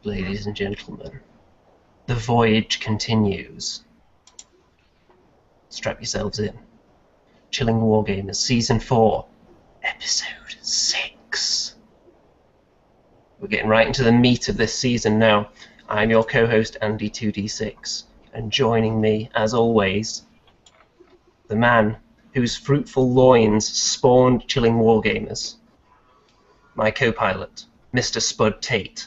Ladies and gentlemen, the voyage continues. Strap yourselves in. Chilling Wargamers Season 4, Episode 6. We're getting right into the meat of this season now. I'm your co-host, Andy2D6, and joining me, as always, the man whose fruitful loins spawned Chilling Wargamers, my co-pilot, Mr. Spud Tate.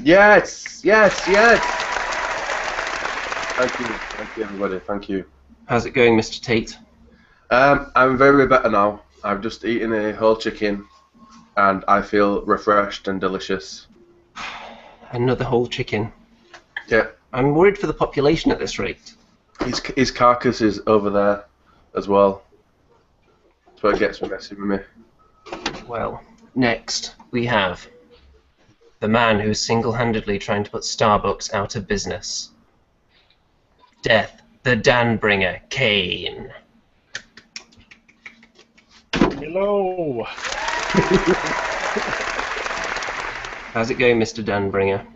Yes, yes, yes! Thank you everybody, thank you. How's it going, Mr. Tate? I'm very better now. I've just eaten a whole chicken and I feel refreshed and delicious. Another whole chicken. Yeah. I'm worried for the population at this rate. His carcass is over there as well. That's what gets messy with me. Well, next we have the man who's single-handedly trying to put Starbucks out of business. Death, the Danbringer, Kane. Hello. How's it going, Mr. Danbringer?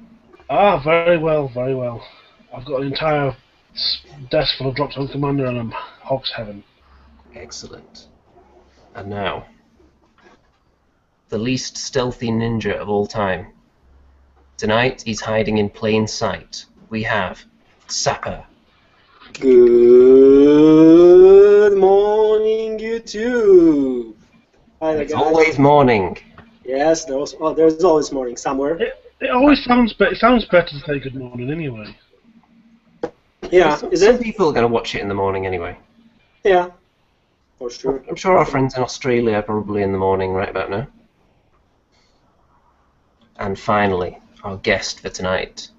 Ah, very well, very well. I've got an entire desk full of drops on Commander and I'm hog's heaven. Excellent. And now, the least stealthy ninja of all time. Tonight, he's hiding in plain sight. We have Sapper. Good morning, YouTube. Hi there, It's guys. always morning. Yes, there's always morning somewhere. It always sounds better. It sounds better to say good morning anyway. Yeah, is Some it? people are going to watch it in the morning anyway. Yeah, for sure. I'm sure our friends in Australia are probably in the morning right about now. And finally, our guest for tonight.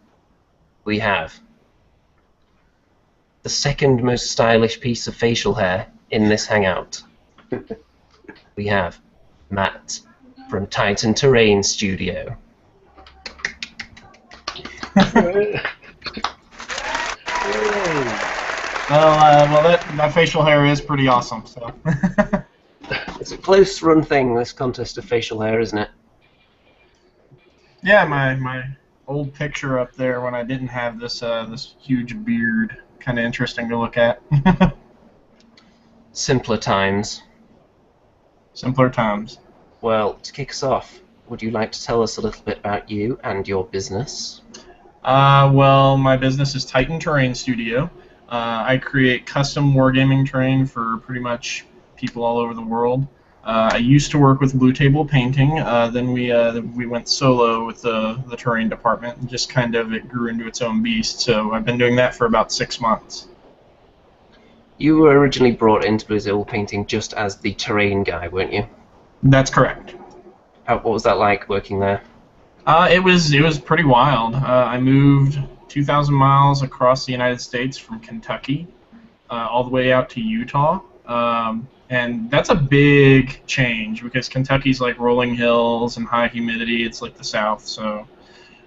We have the second most stylish piece of facial hair in this hangout. We have Matt from Titan Terrain Studio. Well, that facial hair is pretty awesome. So. It's a close run thing, this contest of facial hair, isn't it? Yeah, my old picture up there when I didn't have this this huge beard, kind of interesting to look at. Simpler times. Simpler times. Well, to kick us off, would you like to tell us a little bit about you and your business? Well, my business is Titan Terrain Studio. I create custom wargaming terrain for pretty much people all over the world. I used to work with Blue Table Painting. Then we went solo with the terrain department, and just kind of it grew into its own beast. So I've been doing that for about 6 months. You were originally brought into Blue Table Painting just as the terrain guy, weren't you? That's correct. What was that like working there? It was pretty wild. I moved 2,000 miles across the United States from Kentucky all the way out to Utah. And that's a big change because Kentucky's like rolling hills and high humidity. It's like the South. So,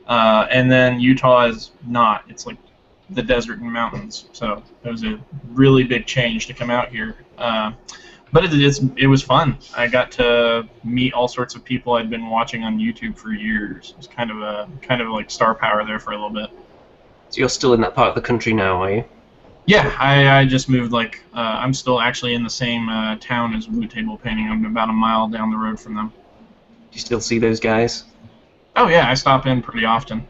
and then Utah is not. It's like the desert and mountains. So it was a really big change to come out here. But it was fun. I got to meet all sorts of people I'd been watching on YouTube for years. It was kind of like star power there for a little bit. So you're still in that part of the country now, are you? Yeah, I just moved. I'm still actually in the same town as Blue Table Painting. I'm about a mile down the road from them. Do you still see those guys? Oh yeah, I stop in pretty often.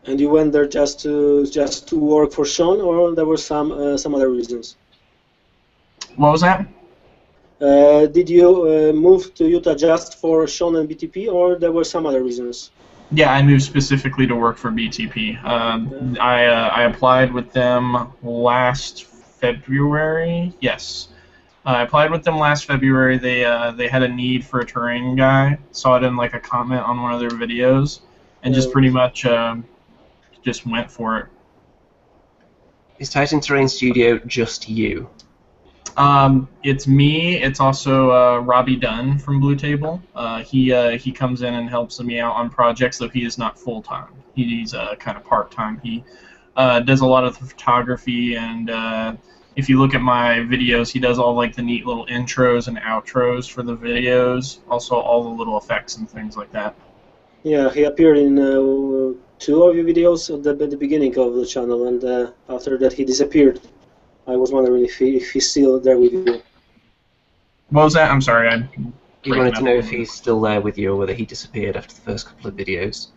And you went there just to work for Sean, or there were some other reasons? What was that? Did you move to Utah just for Sean and BTP, or there were some other reasons? Yeah, I moved specifically to work for BTP. I applied with them last February. Yes, I applied with them last February. They had a need for a terrain guy. Saw it in like a comment on one of their videos, and just pretty much just went for it. Is Titan Terrain Studio just you? It's me. It's also Robbie Dunn from Blue Table. He comes in and helps me out on projects, though he is not full time. He's kind of part time. He does a lot of the photography and if you look at my videos, he does all like the neat little intros and outros for the videos, also all the little effects and things like that. Yeah, he appeared in 2 of your videos at the beginning of the channel, and after that he disappeared. I was wondering if he's still there with you. What was that? I'm sorry. You wanted to know if he's still there with you or whether he disappeared after the first couple of videos.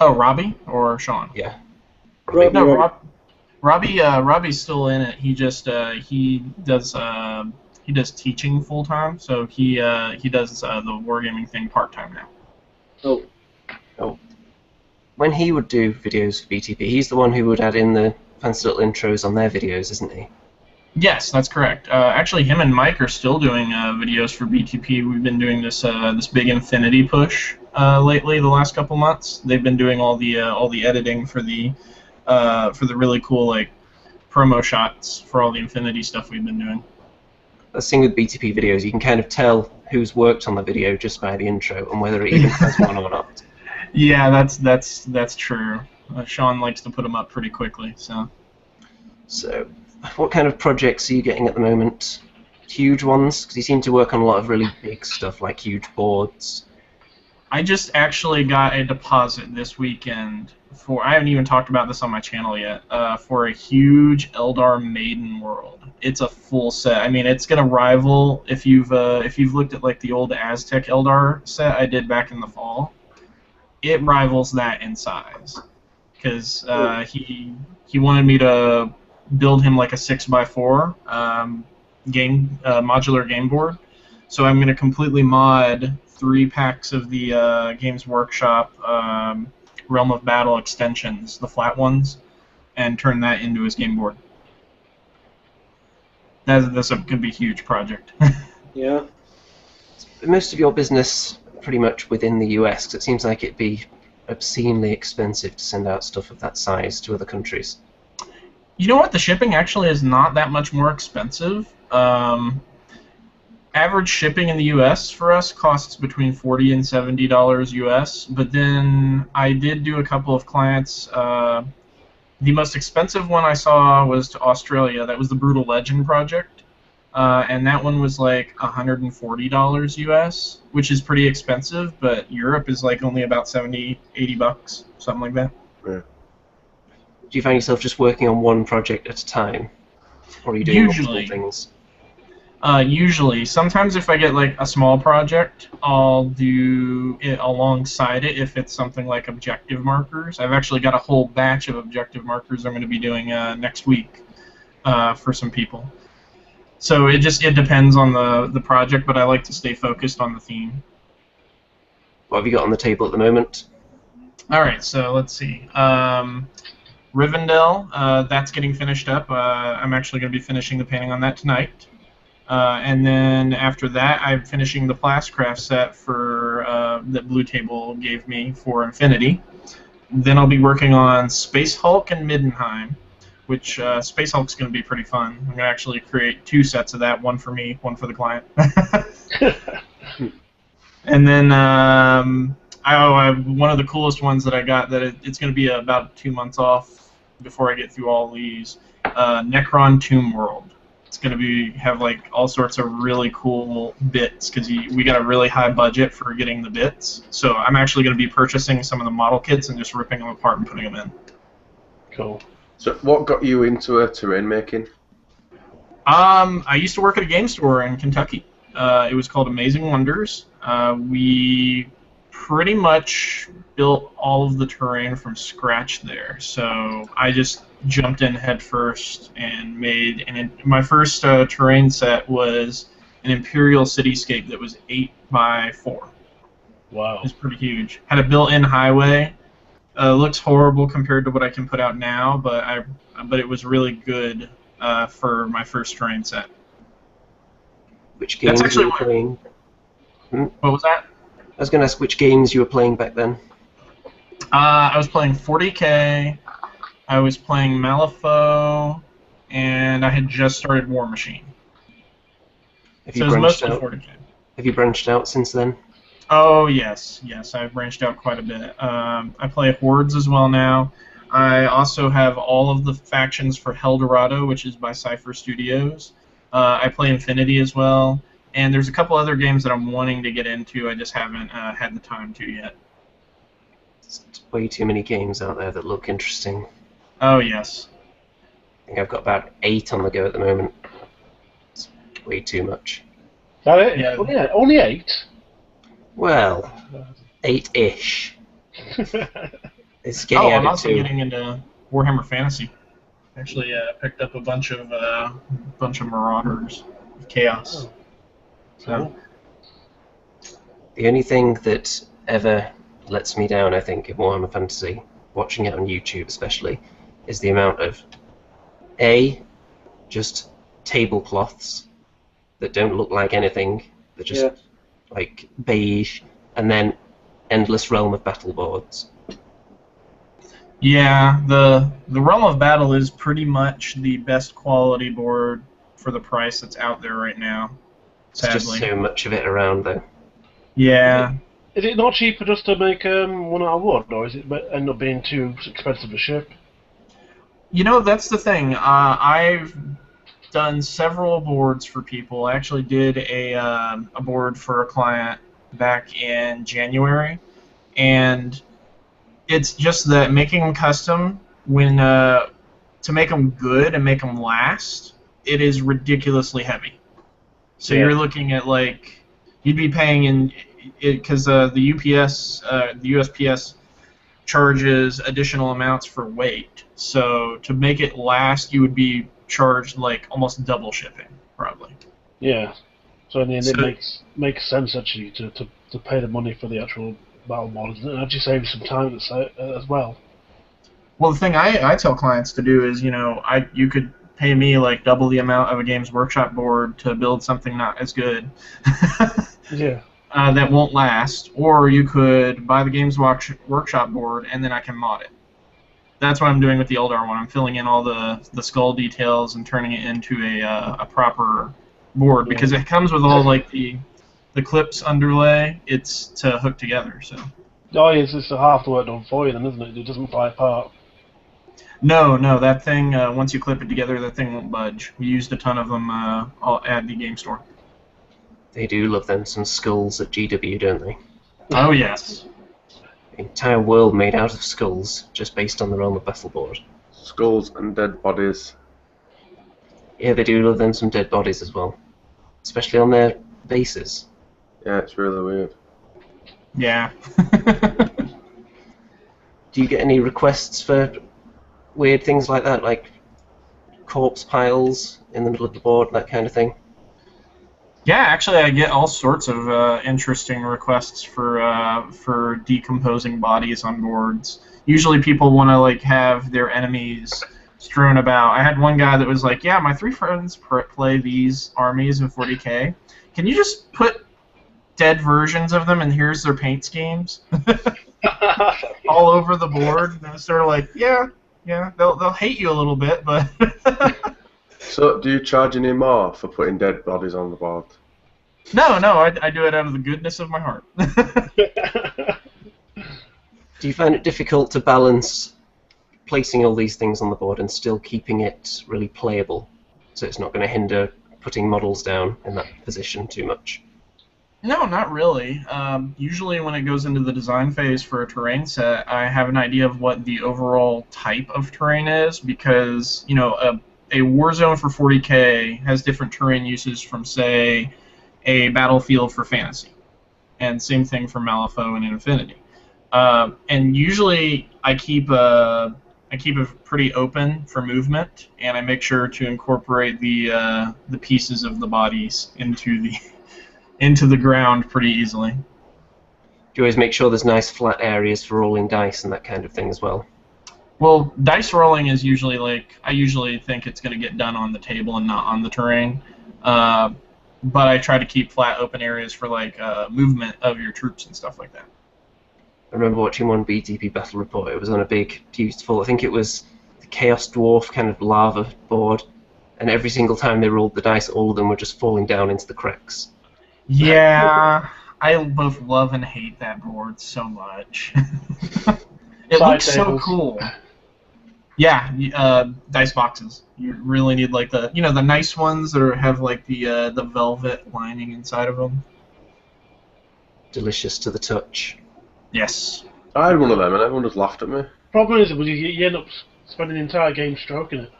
Oh, Robbie or Sean? Yeah. No, Robbie's still in it. He just he does teaching full time, so he does the wargaming thing part time now. Oh. Oh. When he would do videos for BTP, he's the one who would add in the fancy little intros on their videos, isn't he? Yes, that's correct. Actually, him and Mike are still doing videos for BTP. We've been doing this this big Infinity push lately. The last couple months, they've been doing all the editing for the really cool like promo shots for all the Infinity stuff we've been doing. The thing with BTP videos, you can kind of tell who's worked on the video just by the intro and whether it even has one or not. Yeah, that's true. Sean likes to put them up pretty quickly. So, what kind of projects are you getting at the moment? Huge ones? Because you seem to work on a lot of really big stuff, like huge boards. I just actually got a deposit this weekend for, I haven't even talked about this on my channel yet, for a huge Eldar Maiden World. It's a full set. I mean, it's gonna rival, if you've looked at like the old Aztec Eldar set I did back in the fall, it rivals that in size. Because he wanted me to build him like a 6x4 modular game board. So I'm going to completely mod 3 packs of the Games Workshop Realm of Battle extensions, the flat ones, and turn that into his game board. That's going to be a huge project. Yeah. Most of your business pretty much within the US, because it seems like it'd be obscenely expensive to send out stuff of that size to other countries. You know what? The shipping actually is not that much more expensive. Average shipping in the U.S. for us costs between $40 and $70 U.S. But then I did do a couple of clients. The most expensive one I saw was to Australia. That was the Brutal Legend project, and that one was like $140 U.S., which is pretty expensive. But Europe is like only about $70, $80, something like that. Yeah. Do you find yourself just working on one project at a time, or are you doing Usually. multiple things? Usually. Sometimes if I get like a small project, I'll do it alongside it if it's something like objective markers. I've actually got a whole batch of objective markers I'm going to be doing next week for some people. So it depends on the project, but I like to stay focused on the theme. What have you got on the table at the moment? Alright, so let's see. Rivendell, that's getting finished up. I'm actually going to be finishing the painting on that tonight. And then after that, I'm finishing the Plascraft set for that Blue Table gave me for Infinity. Then I'll be working on Space Hulk and Middenheim, which Space Hulk's going to be pretty fun. I'm going to actually create 2 sets of that, one for me, one for the client. And then one of the coolest ones that I got, that it's going to be about 2 months off before I get through all these, Necron Tomb World. It's going to have like all sorts of really cool bits because we got a really high budget for getting the bits. So I'm actually going to be purchasing some of the model kits and just ripping them apart and putting them in. Cool. So what got you into terrain making? I used to work at a game store in Kentucky. It was called Amazing Wonders. We pretty much built all of the terrain from scratch there. So I just jumped in head first and made my first terrain set was an Imperial cityscape that was 8x4. Wow. It's pretty huge. Had a built-in highway. Looks horrible compared to what I can put out now, but it was really good for my first terrain set. Which games That's actually were you playing? What was that? I was going to ask which games you were playing back then. I was playing 40K, I was playing Malifaux, and I had just started War Machine. Have So you it was branched mostly out? 40K. Have you branched out since then? Oh, yes, I've branched out quite a bit. I play Hordes as well now. I also have all of the factions for Eldorado, which is by Cypher Studios. I play Infinity as well, and there's a couple other games that I'm wanting to get into. I just haven't had the time to yet. There's way too many games out there that look interesting. Oh, yes. I think I've got about 8 on the go at the moment. It's way too much. Is that it? Yeah. Only 8? Well, 8-ish. It's getting I'm added also to. getting into Warhammer Fantasy. Actually, picked up a bunch of Marauders of Chaos. So, The only thing that ever lets me down, I think, in Warhammer Fantasy, watching it on YouTube especially, is the amount of just tablecloths that don't look like anything. They're just like beige, and then endless realm of battle boards. yeah, the Realm of Battle is pretty much the best quality board for the price that's out there right now. There's just Sadly. so much of it around, though. Yeah. Is it not cheaper just to make one out of wood, or is it end up being too expensive to ship? You know, that's the thing. I've done several boards for people. I actually did a board for a client back in January, and it's just that making them custom, when to make them good and make them last, it is ridiculously heavy. So you're looking at like you'd be paying in it because the USPS charges additional amounts for weight. So to make it last, you would be charged like almost double shipping, probably. Yeah. So in the end, it makes sense actually to pay the money for the actual battle models. It actually saves some time as well. Well, the thing I tell clients to do is, you could pay me like double the amount of a Games Workshop board to build something not as good. Yeah. That won't last, or you could buy the Games Workshop board and then I can mod it. That's what I'm doing with the Eldar one. I'm filling in all the skull details and turning it into a proper board because it comes with all like the clips underlay. It's to hook together. So. Oh, yes, it's half the work done for you then, isn't it? It doesn't fly apart. No, that thing, once you clip it together, that thing won't budge. We used a ton of them at the game store. They do love them some skulls at GW, don't they? Oh, yes. The entire world made out of skulls, just based on the Realm of Battle board. Skulls and dead bodies. Yeah, they do love them some dead bodies as well. Especially on their bases. Yeah, it's really weird. Yeah. Do you get any requests for weird things like that, like corpse piles in the middle of the board, that kind of thing? Yeah, actually, I get all sorts of interesting requests for decomposing bodies on boards. Usually, people want to like have their enemies strewn about. I had one guy that was like, "Yeah, my 3 friends play these armies in 40K. Can you just put dead versions of them and here's their paint schemes all over the board?" And I was sort of like, "Yeah, they'll hate you a little bit, but." So, do you charge any more for putting dead bodies on the board? No, I do it out of the goodness of my heart. Do you find it difficult to balance placing all these things on the board and still keeping it really playable, so it's not going to hinder putting models down in that position too much? No, not really. Usually when it goes into the design phase for a terrain set, I have an idea of what the overall type of terrain is, because, a war zone for 40K has different terrain uses from, say, a battlefield for fantasy. And same thing for Malifaux and Infinity. And usually I keep it pretty open for movement, and I make sure to incorporate the pieces of the bodies into the ground pretty easily. Do you always make sure there's nice flat areas for rolling dice and that kind of thing as well? Well, dice rolling is usually I usually think it's going to get done on the table and not on the terrain. But I try to keep flat open areas for movement of your troops and stuff like that. I remember watching one BTP battle report. It was on a big, beautiful, I think it was the Chaos Dwarf kind of lava board, and every single time they rolled the dice, all of them were just falling down into the cracks. Yeah, I both love and hate that board so much. It looks so cool. Yeah, dice boxes. You really need like the the nice ones that have like the velvet lining inside of them. Delicious to the touch. Yes. I had one of them and everyone just laughed at me. Problem is, you end up spending the entire game stroking it.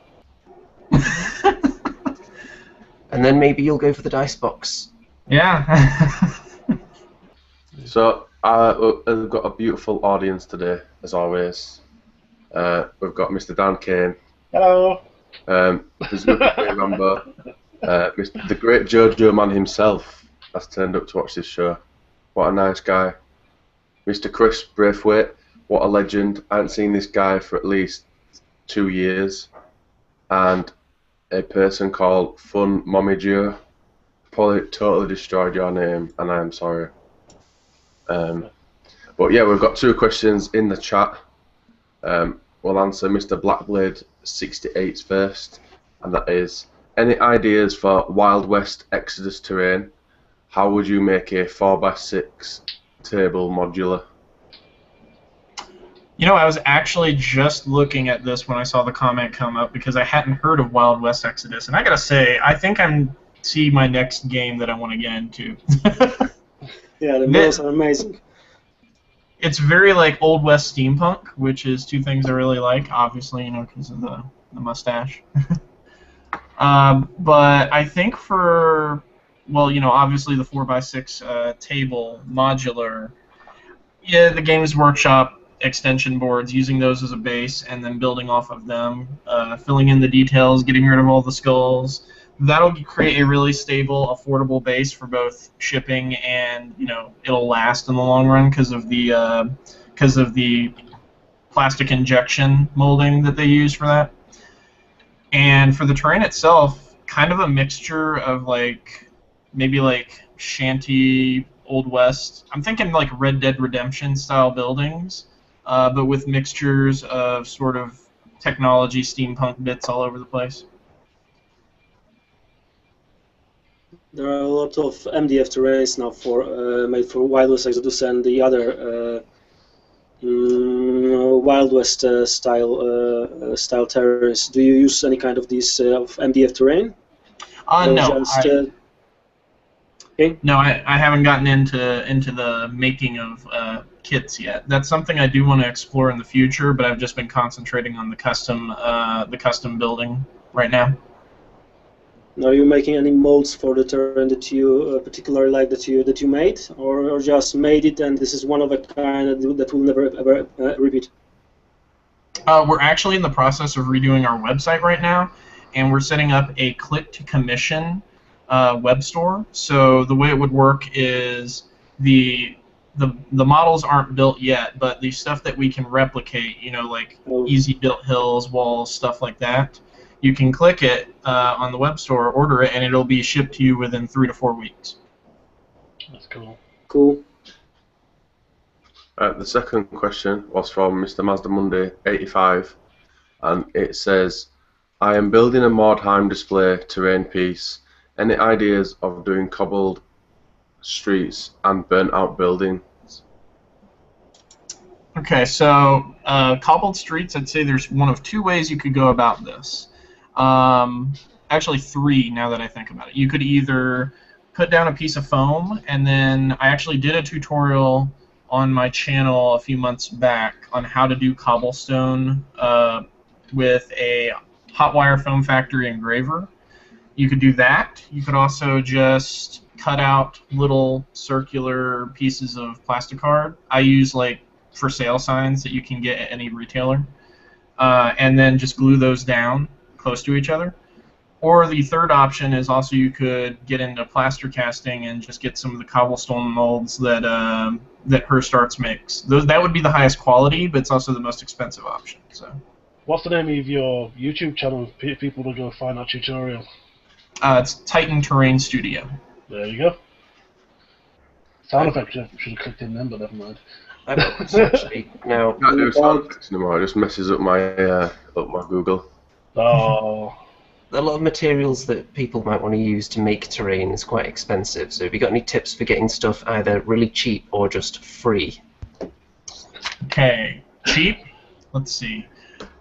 And then maybe you'll go for the dice box. Yeah. So we've got a beautiful audience today, as always. We've got Mr. Dan Kane. Hello. There's Mr. Rambo. The great Jojo man himself has turned up to watch this show. What a nice guy. Mr. Chris Braithwaite, what a legend. I haven't seen this guy for at least 2 years. And a person called Fun Mommy Joe. Probably totally destroyed your name, and I am sorry. But yeah, we've got 2 questions in the chat. We'll answer Mr. Blackblade 68's first, and that is, any ideas for Wild West Exodus terrain? How would you make a 4x6 table modular? I was actually just looking at this when I saw the comment come up because I hadn't heard of Wild West Exodus, and I gotta say, I think see my next game that I want to get into. Yeah, the models are amazing. It's very like Old West steampunk, which is 2 things I really like, obviously, because of the mustache. But I think for, obviously the 4x6 table modular, yeah, the Games Workshop extension boards, using those as a base and then building off of them, filling in the details, getting rid of all the skulls. That'll create a really stable, affordable base for both shipping and it'll last in the long run because of the plastic injection molding that they use for that. And for the terrain itself, kind of a mixture of maybe shanty, Old West. I'm thinking like Red Dead Redemption style buildings, but with mixtures of sort of technology, steampunk bits all over the place. There are a lot of MDF terrains now made for Wild West Exodus and the other Wild West style terrains. Do you use any kind of these of MDF terrain? No. Okay. No, I haven't gotten into the making of kits yet. That's something I do want to explore in the future, but I've just been concentrating on the custom building right now. Are you making any molds for the terrain that you particularly like that you made, or just made it and this is one of a kind that will never ever repeat? We're actually in the process of redoing our website right now, and we're setting up a click-to-commission web store. So the way it would work is the models aren't built yet, but the stuff that we can replicate, like easy built hills, walls, stuff like that, you can click it on the web store, order it, and it'll be shipped to you within 3 to 4 weeks. That's cool. Cool. The second question was from Mr. Mazda Monday 85, and it says, I am building a Mordheim display terrain piece. Any ideas of doing cobbled streets and burnt out buildings? Okay, so cobbled streets, I'd say there's one of 2 ways you could go about this. Actually 3 now that I think about it. You could either put down a piece of foam, and then I actually did a tutorial on my channel a few months back on how to do cobblestone with a hot wire foam factory engraver. You could do that. You could also just cut out little circular pieces of plasticard. I use for sale signs that you can get at any retailer, and then just glue those down close to each other. Or the third option is also you could get into plaster casting and just get some of the cobblestone molds that Hearst Arts makes. That would be the highest quality, but it's also the most expensive option. So. What's the name of your YouTube channel if people to go find that tutorial? It's Titan Terrain Studio. There you go. Sound effects should have clicked in then, but never mind. I've got this actually now. I can't do sound effects anymore. It just messes up my Google. Oh. A lot of materials that people might want to use to make terrain is quite expensive. So have you got any tips for getting stuff either really cheap or just free? Okay, cheap. Let's see.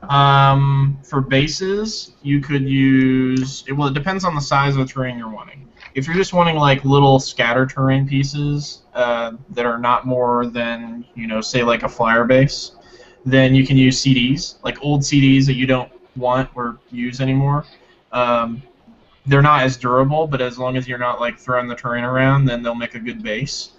For bases, you could use. Well, it depends on the size of the terrain you're wanting. If you're just wanting like little scatter terrain pieces that are not more than, say like a flyer base, then you can use CDs, like old CDs that you don't want or use anymore. They're not as durable, but as long as you're not like throwing the terrain around, then they'll make a good base.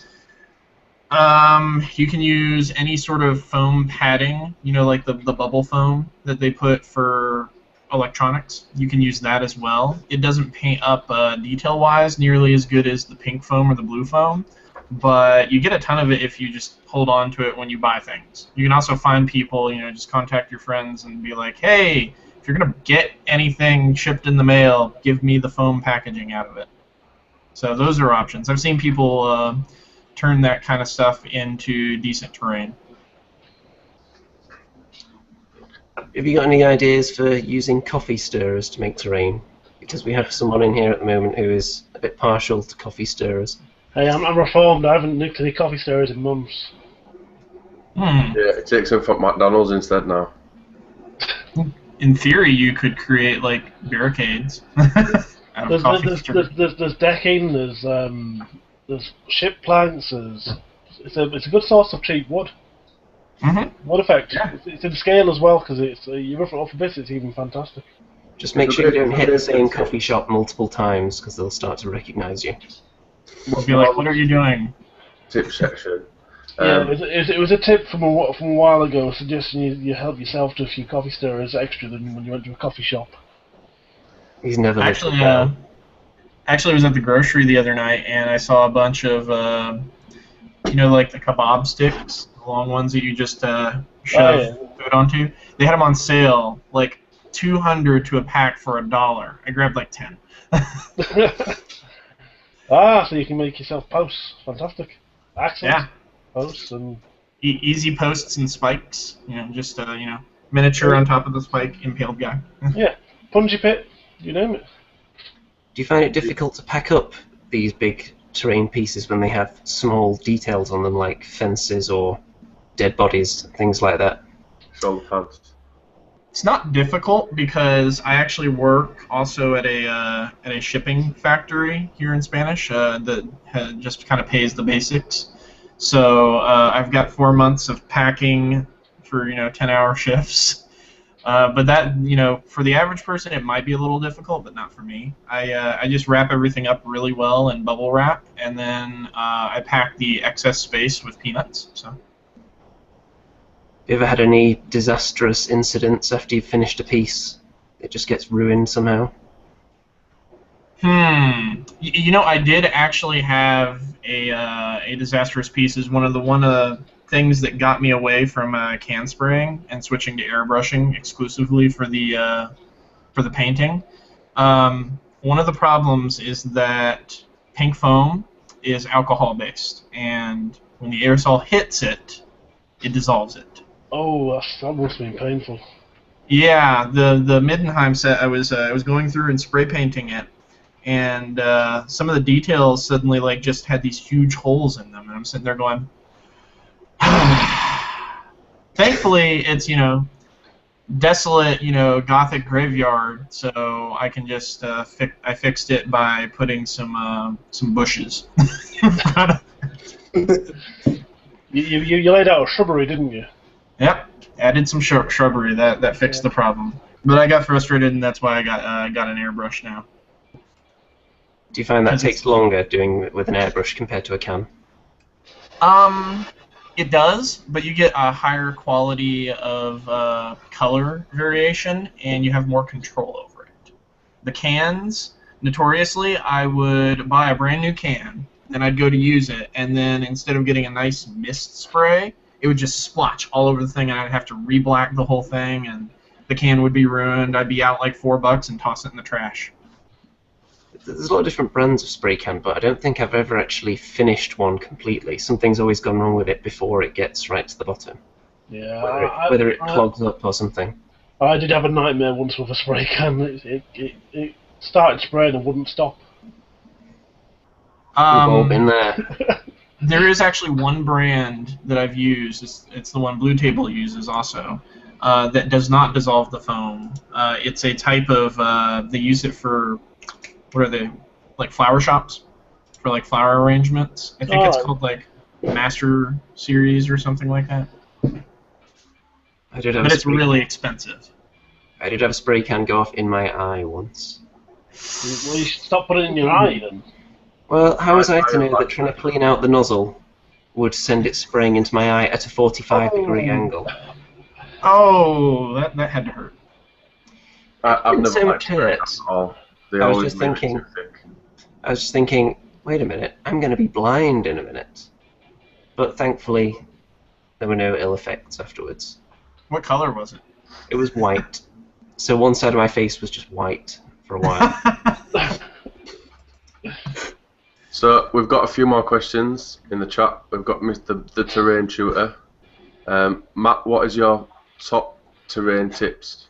You can use any sort of foam padding, like the bubble foam that they put for electronics. You can use that as well. It doesn't paint up detail-wise nearly as good as the pink foam or the blue foam, but you get a ton of it if you just hold on to it when you buy things. You can also find people, just contact your friends and be like, hey, if you're going to get anything shipped in the mail, give me the foam packaging out of it. So those are options. I've seen people turn that kind of stuff into decent terrain. Have you got any ideas for using coffee stirrers to make terrain? Because we have someone in here at the moment who is a bit partial to coffee stirrers. Hey, I'm reformed. I haven't nicked any coffee stirrers in months. Yeah, it takes them from McDonald's instead now. In theory, you could create like barricades out of coffee stirrers. There's decking. There's ship planks. It's a good source of cheap wood. Wood effect. Yeah. It's in scale as well because it's you rough it off a bit. It's even fantastic. Just make sure you don't hit the same coffee shop multiple times because they'll start to recognise you. We'll be like, what are you doing? Tip section. Yeah, it was a tip from a while ago suggesting you help yourself to a few coffee stirrers extra than when you went to a coffee shop. He's never Actually, I was at the grocery the other night and I saw a bunch of, like the kebab sticks, the long ones that you just shove food onto. They had them on sale, like 200 to a pack for $1. I grabbed like 10. So you can make yourself posts. Fantastic. Excellent. Yeah. Posts and easy posts and spikes. Just miniature on top of the spike, impaled guy. Yeah, punji pit. You name it. Do you find it difficult to pack up these big terrain pieces when they have small details on them, like fences or dead bodies, things like that? Shoulder pads. It's not difficult because I actually work also at a shipping factory here in Spanish that just kind of pays the basics. So I've got 4 months of packing for 10-hour shifts. But that for the average person it might be a little difficult, but not for me. I just wrap everything up really well in bubble wrap, and then I pack the excess space with peanuts. So. You ever had any disastrous incidents after you've finished a piece? It just gets ruined somehow? I did actually have a disastrous piece. Is one of the things that got me away from can spraying and switching to airbrushing exclusively for the painting. One of the problems is that pink foam is alcohol based, and when the aerosol hits it, it dissolves it. Oh, that must have been painful. Yeah, the Middenheim set, I was going through and spray painting it, and some of the details suddenly just had these huge holes in them, and I'm sitting there going. Thankfully, it's desolate, Gothic graveyard, so I can just I fixed it by putting some bushes. You laid out a shrubbery, didn't you? Yep, added some shrubbery. That fixed the problem. But I got frustrated, and that's why I got an airbrush now. Do you find that takes longer doing it with an airbrush compared to a can? It does, but you get a higher quality of color variation, and you have more control over it. The cans, notoriously, I would buy a brand new can, then I'd go to use it, and then instead of getting a nice mist spray, it would just splotch all over the thing, and I'd have to re-black the whole thing, and the can would be ruined. I'd be out like $4 and toss it in the trash. There's a lot of different brands of spray can, but I don't think I've ever actually finished one completely. Something's always gone wrong with it before it gets right to the bottom. Yeah. Whether it clogs up or something. I did have a nightmare once with a spray can. It started spraying and wouldn't stop. We've all been there. There is actually one brand that I've used. It's the one Blue Table uses also. that does not dissolve the foam. It's a type of they use it for, what are they, like flower shops, for like flower arrangements. I think it's called like Master Series or something like that. But it's really expensive. I did have a spray can go off in my eye once. Well, you should stop putting it in your eye then. Well, how was I to know that trying to clean out the nozzle would send it spraying into my eye at a 45-degree angle? Oh, that had to hurt. I've never so liked much hurt. at all. They I was always just make me thinking. too thick. I was just thinking, wait a minute, I'm going to be blind in a minute. But thankfully, there were no ill effects afterwards. What color was it? It was white. So one side of my face was just white for a while. So we've got a few more questions in the chat. We've got Mr. the Terrain Shooter. Matt, what is your top terrain tips?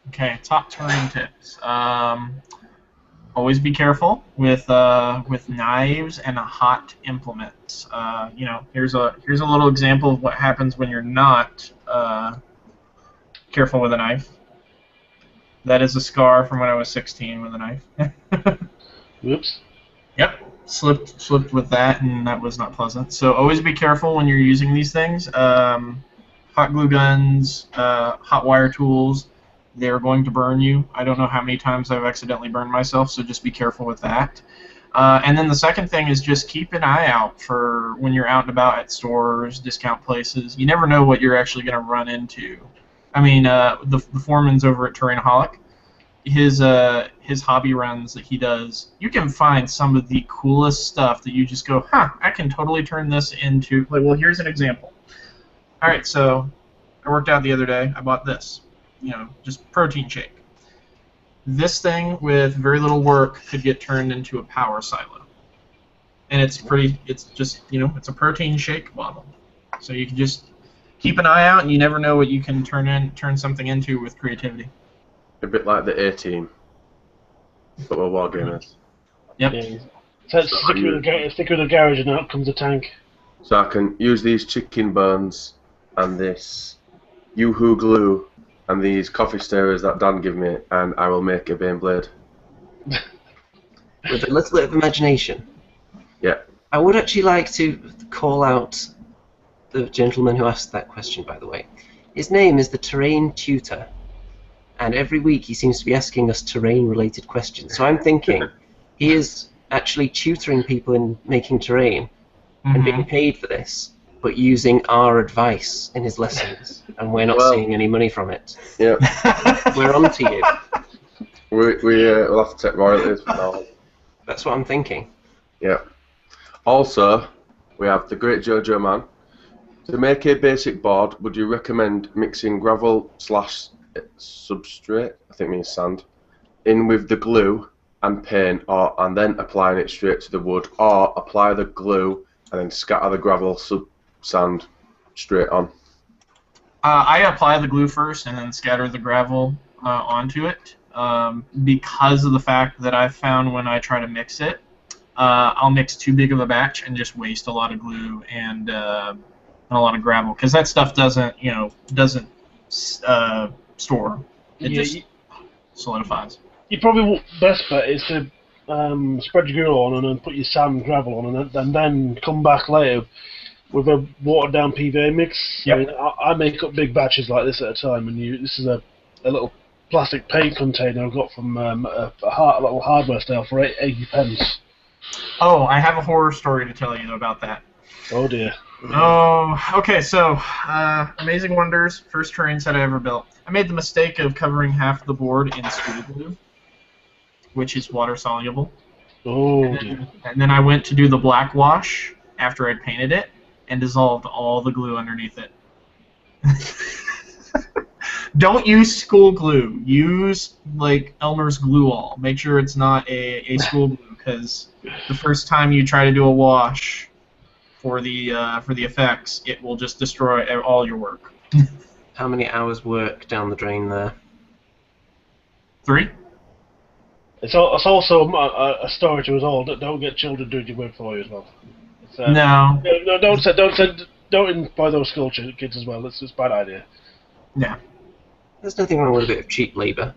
Okay, top terrain tips. Always be careful with knives and hot implements. You know, here's a little example of what happens when you're not careful with a knife. That is a scar from when I was 16 with a knife. Whoops. Yep, slipped with that, and that was not pleasant. So always be careful when you're using these things. Hot glue guns, hot wire tools, they're going to burn you. I don't know how many times I've accidentally burned myself, so just be careful with that. And then the second thing is just keep an eye out for when you're out and about at stores, discount places. You never know what you're actually going to run into. I mean, the foreman's over at Terrainaholic. His hobby runs that he does, you can find some of the coolest stuff that you just go, huh, I can totally turn this into, like, well, here's an example. All right, so I worked out the other day. I bought this, you know, just protein shake. This thing with very little work could get turned into a power silo. And it's just, you know, it's a protein shake bottle. So you can just keep an eye out, and you never know what you can turn something into with creativity. A bit like the A-Team, but we're Wargamers. Yep. Yeah. So stick with the garage and out comes the tank. So I can use these chicken bones and this Yoo-hoo glue and these coffee stirrers that Dan gave me, and I will make a Bane blade. With a little bit of imagination. Yeah. I would actually like to call out the gentleman who asked that question, by the way. His name is the Terrain Tutor, and every week he seems to be asking us terrain-related questions. So I'm thinking he is actually tutoring people in making terrain and being paid for this, but using our advice in his lessons, and we're not seeing any money from it. Yeah. We're on to you. We'll have to take royalties for now. That's what I'm thinking. Yeah. Also, we have the Great Jojo Man. To make a basic board, would you recommend mixing gravel / substrate, I think means sand, in with the glue and paint, and then applying it straight to the wood, or apply the glue and then scatter the gravel sand straight on? I apply the glue first and then scatter the gravel onto it, because of the fact that I've found when I try to mix it, I'll mix too big of a batch and just waste a lot of glue and a lot of gravel, because that stuff doesn't store. It just solidifies. Your probably best bet is to spread your glue on and then put your sand and gravel on, and then come back later with a watered down PVA mix. Yep. I mean, I make up big batches like this at a time, and this is a little plastic paint container I got from a little hardware store for 80 pence. Oh, I have a horror story to tell you about that. Oh dear. Oh, okay, so Amazing Wonders, first terrain set I ever built. I made the mistake of covering half the board in school glue, which is water soluble. Oh dear. And then I went to do the black wash after I'd painted it and dissolved all the glue underneath it. Don't use school glue. Use like Elmer's Glue All. Make sure it's not a school glue, because the first time you try to do a wash for the effects, it will just destroy all your work. How many hours work down the drain there? 3. It's also a story to us all. Don't get children doing your work for you as well. No. Don't buy those school kids as well. It's a bad idea. Yeah. There's nothing wrong with a bit of cheap labour.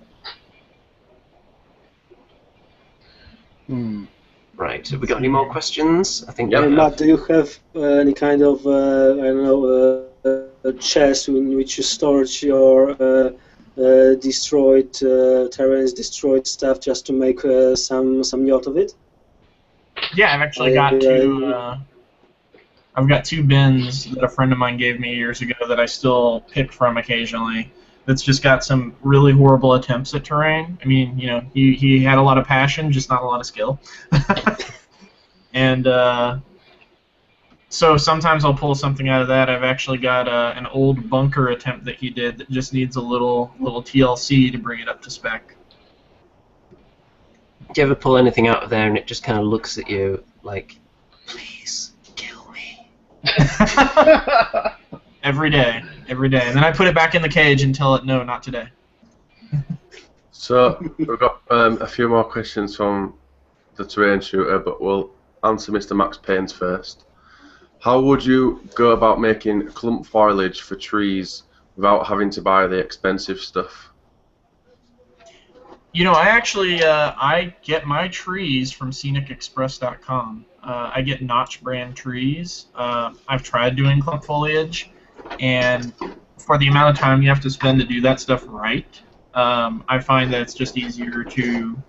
Right, have we got any more questions? I think Yeah. Matt, do you have any kind of I don't know a chest in which you stored your destroyed terrains, destroyed stuff, just to make some yacht of it? Yeah, I've actually got two. I've got 2 bins that a friend of mine gave me years ago that I still pick from occasionally. That's just got some really horrible attempts at terrain. I mean, you know, he had a lot of passion, just not a lot of skill. And so sometimes I'll pull something out of that. I've actually got an old bunker attempt that he did that just needs a little TLC to bring it up to spec. Do you ever pull anything out of there and it just kind of looks at you like, please kill me? Every day, and then I put it back in the cage and tell it no, not today. So we've got a few more questions from the terrain shooter, but we'll answer Mr. Max Payne's first. How would you go about making clump foliage for trees without having to buy the expensive stuff? You know, I actually I get my trees from scenicexpress.com. I get Notch brand trees. I've tried doing clump foliage, and for the amount of time you have to spend to do that stuff right, I find that it's just easier to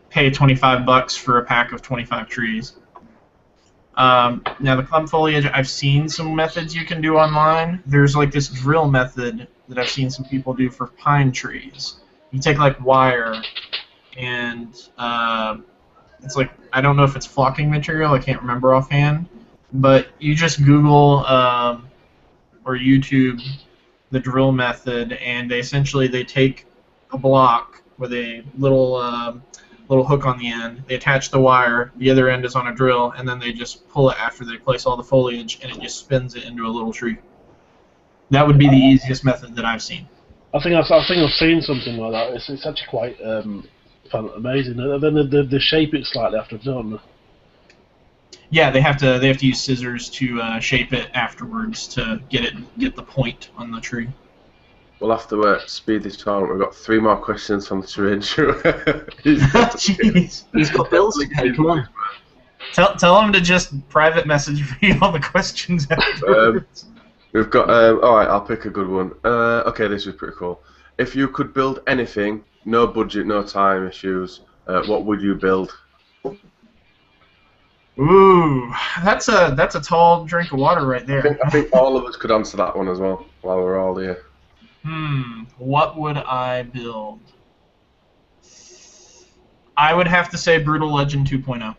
pay $25 for a pack of 25 trees. Now the clump foliage, I've seen some methods you can do online. There's like this drill method that I've seen some people do for pine trees. You take like wire, and it's like, I don't know if it's flocking material, I can't remember offhand, but you just Google or YouTube the drill method, and they take a block with a little hook on the end. They attach the wire, the other end is on a drill, and then they just pull it after they place all the foliage, and it just spins it into a little tree. That would be the easiest method that I've seen. I think I've seen something like that. It's actually quite amazing. And then they shape it slightly after it's done. Yeah, they have to use scissors to shape it afterwards to get the point on the tree. We'll have to speed this on. We've got 3 more questions from the terrain shooter. Jeez. He's got bills to pay, come on. Tell him to just private message me all the questions afterwards. We've got, alright, I'll pick a good one. Okay, this is pretty cool. If you could build anything, no budget, no time issues, what would you build? Ooh, that's a tall drink of water right there. I think all of us could answer that one as well, while we're all here. What would I build? I would have to say Brutal Legend 2.0.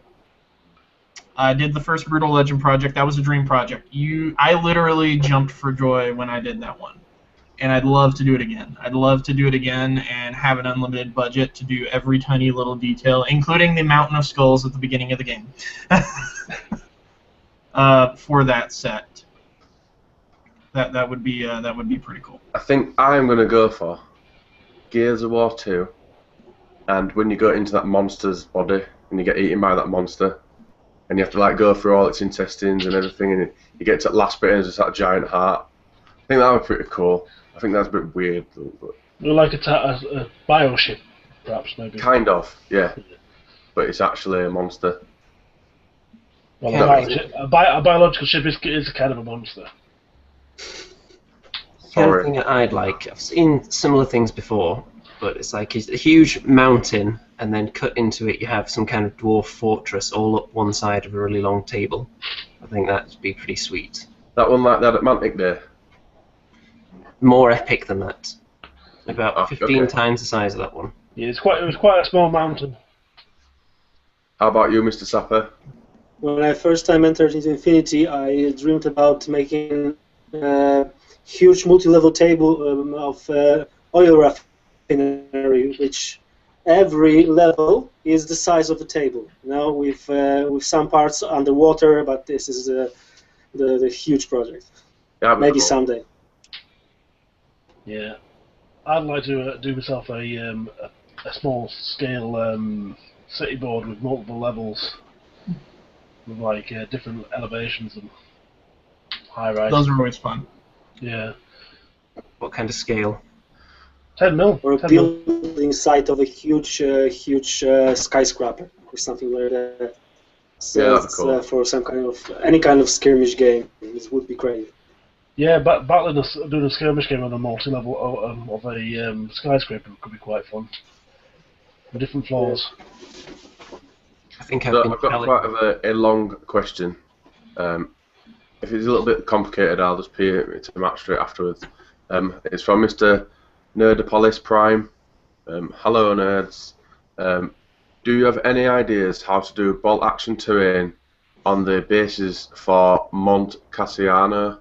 I did the first Brutal Legend project. That was a dream project. I literally jumped for joy when I did that one. And I'd love to do it again. I'd love to do it again and have an unlimited budget to do every tiny little detail, including the mountain of skulls at the beginning of the game. For that set. That would be pretty cool. I think I'm going to go for Gears of War 2, and when you go into that monster's body and you get eaten by that monster, and you have to like go through all its intestines and everything, and you get to that last bit and it's just that giant heart. I think that would be pretty cool. I think that's a bit weird, but like a bioship, perhaps, maybe. Kind of, yeah. But it's actually a monster. Well, a biological ship is kind of a monster. Kind of thing I'd like. I've seen similar things before, but it's like a huge mountain, and then cut into it you have some kind of dwarf fortress all up one side of a really long table. I think that'd be pretty sweet. That one like that at Mantic Day? More epic than that. About 15 times the size of that one. Yeah, it was quite a small mountain. How about you, Mr. Sapper? When I first time entered into Infinity, I dreamed about making a huge multi-level table of oil raffinery, which every level is the size of the table. Now with some parts underwater, but this is the huge project. Yeah, maybe cool. Someday. Yeah, I'd like to do myself a small scale city board with multiple levels, with like different elevations and high rise. Those are always fun. Yeah. What kind of scale? 10 mil. Or a 10 mil. building site of a huge skyscraper or something like that. So Yeah, that'd be cool. for some kind of any kind of skirmish game, this would be great. Yeah, doing a skirmish game on a multi-level of a skyscraper could be quite fun. With different floors. I think So I've been I've got telling. quite a long question. If it's a little bit complicated, I'll just pay it to Matt straight afterwards. It's from Mr. Nerdopolis Prime. Hello, nerds. Do you have any ideas how to do bolt action terrain on the bases for Mont Cassiano?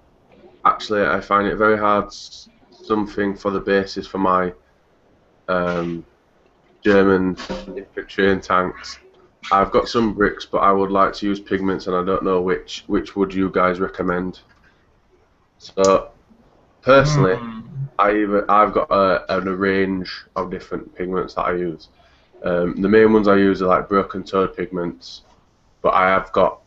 Actually, I find it very hard. Something for the bases for my German infantry and tanks. I've got some bricks, but I would like to use pigments, and I don't know which would you guys recommend. So, personally, I've got a range of different pigments that I use. The main ones I use are like broken toad pigments, but I have got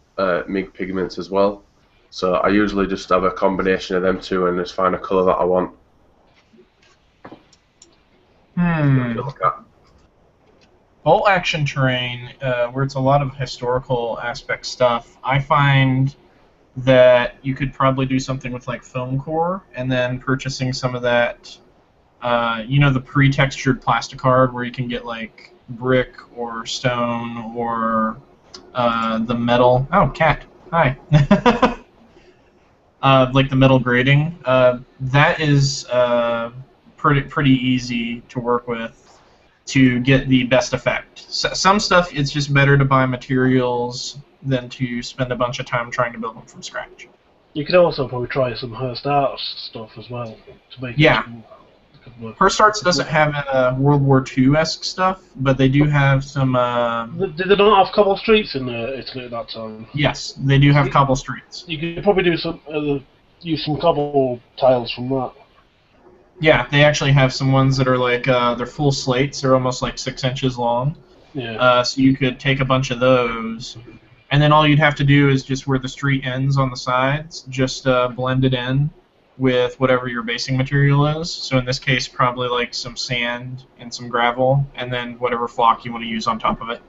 MIG pigments as well. So I usually just have a combination of them two and just find a colour that I want. To look at. Bolt action terrain, where it's a lot of historical aspect stuff, I find that you could probably do something with like foam core, and then purchasing some of that, the pre-textured plasticard where you can get like brick or stone or the metal. Oh, cat! Hi. Like the metal grading. That is pretty easy to work with to get the best effect. Some stuff, it's just better to buy materials than to spend a bunch of time trying to build them from scratch. You could also probably try some Hearst Arts stuff as well to make Yeah. it could work. Hearst Arts doesn't have World War II-esque stuff, but they do have some... Did they not have cobble streets in Italy at that time? Yes, they do have cobble streets. You could probably do use some cobble tiles from that. Yeah, they actually have some ones that are like, they're full slates, they're almost like 6 inches long. Yeah. So you could take a bunch of those, and then all you'd have to do is just where the street ends on the sides, just blend it in with whatever your basing material is. So in this case, probably like some sand and some gravel, and then whatever flock you want to use on top of it.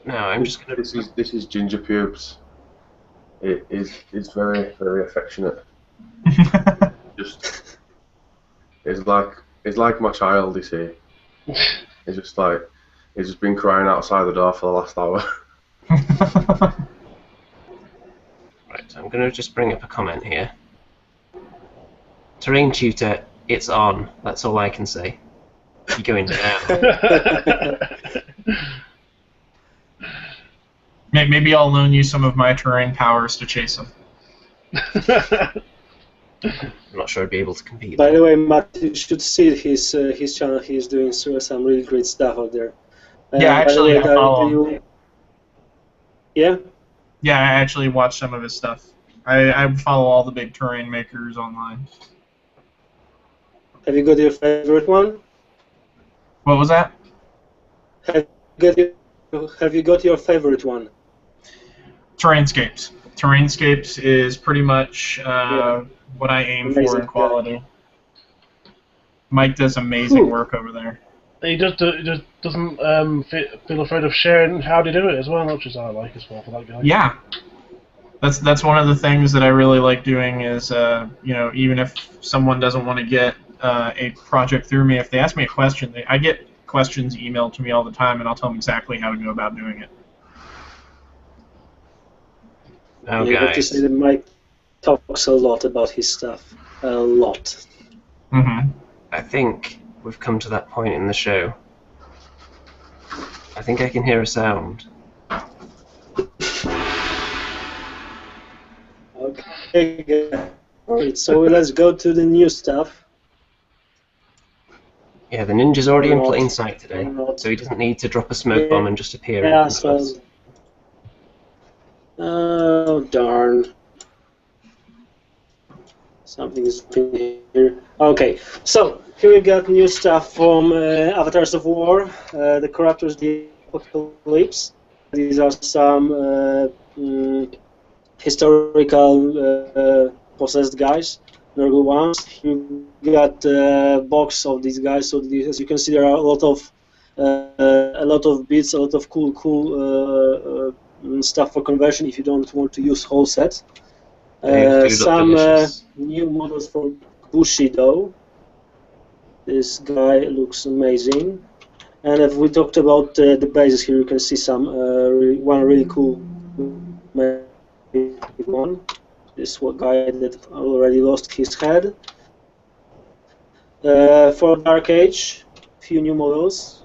No, I'm just gonna. This is Ginger Pubes. It's very, very affectionate. Just it's like my child, you see. It's just like he's just been crying outside the door for the last hour. Right, I'm gonna just bring up a comment here. Terrain tutor, it's on. That's all I can say. You're going down. Maybe I'll loan you some of my terrain powers to chase them. I'm not sure I'd be able to compete. By the way, Matt, you should see his channel. He's doing some really great stuff out there. Yeah, actually, I follow him. Yeah? Yeah, I actually watch some of his stuff. I follow all the big terrain makers online. Have you got your favorite one? What was that? Have you got your favorite one? Terrainscapes. Terrainscapes is pretty much what I aim for in quality. Mike does amazing work over there. He just doesn't feel afraid of sharing how to do it as well, which is I like as well for that guy. Yeah, that's one of the things that I really like doing is even if someone doesn't want to get a project through me, if they ask me a question, I get questions emailed to me all the time, and I'll tell them exactly how to go about doing it. Oh, you have to guys. say that Mike talks a lot about his stuff. A lot. Mm-hmm. I think we've come to that point in the show. I think I can hear a sound. Okay. Alright, so let's go to the new stuff. Yeah, the ninja's already in Not- plain sight today, not- so he doesn't need to drop a smoke bomb and just appear. Yeah, in front of us. so... Oh, darn. Something's been here. Okay, so here we got new stuff from Avatars of War, the Corruptors, the Apocalypse. These are some historical possessed guys. They're good ones. You got a box of these guys, so as you can see, there are a lot of bits, a lot of cool stuff for conversion if you don't want to use whole set. Those do look Some delicious. new models for Bushido. This guy looks amazing. And if we talked about the bases here, you can see some one really cool one. This one guy that already lost his head. For Dark Age, few new models.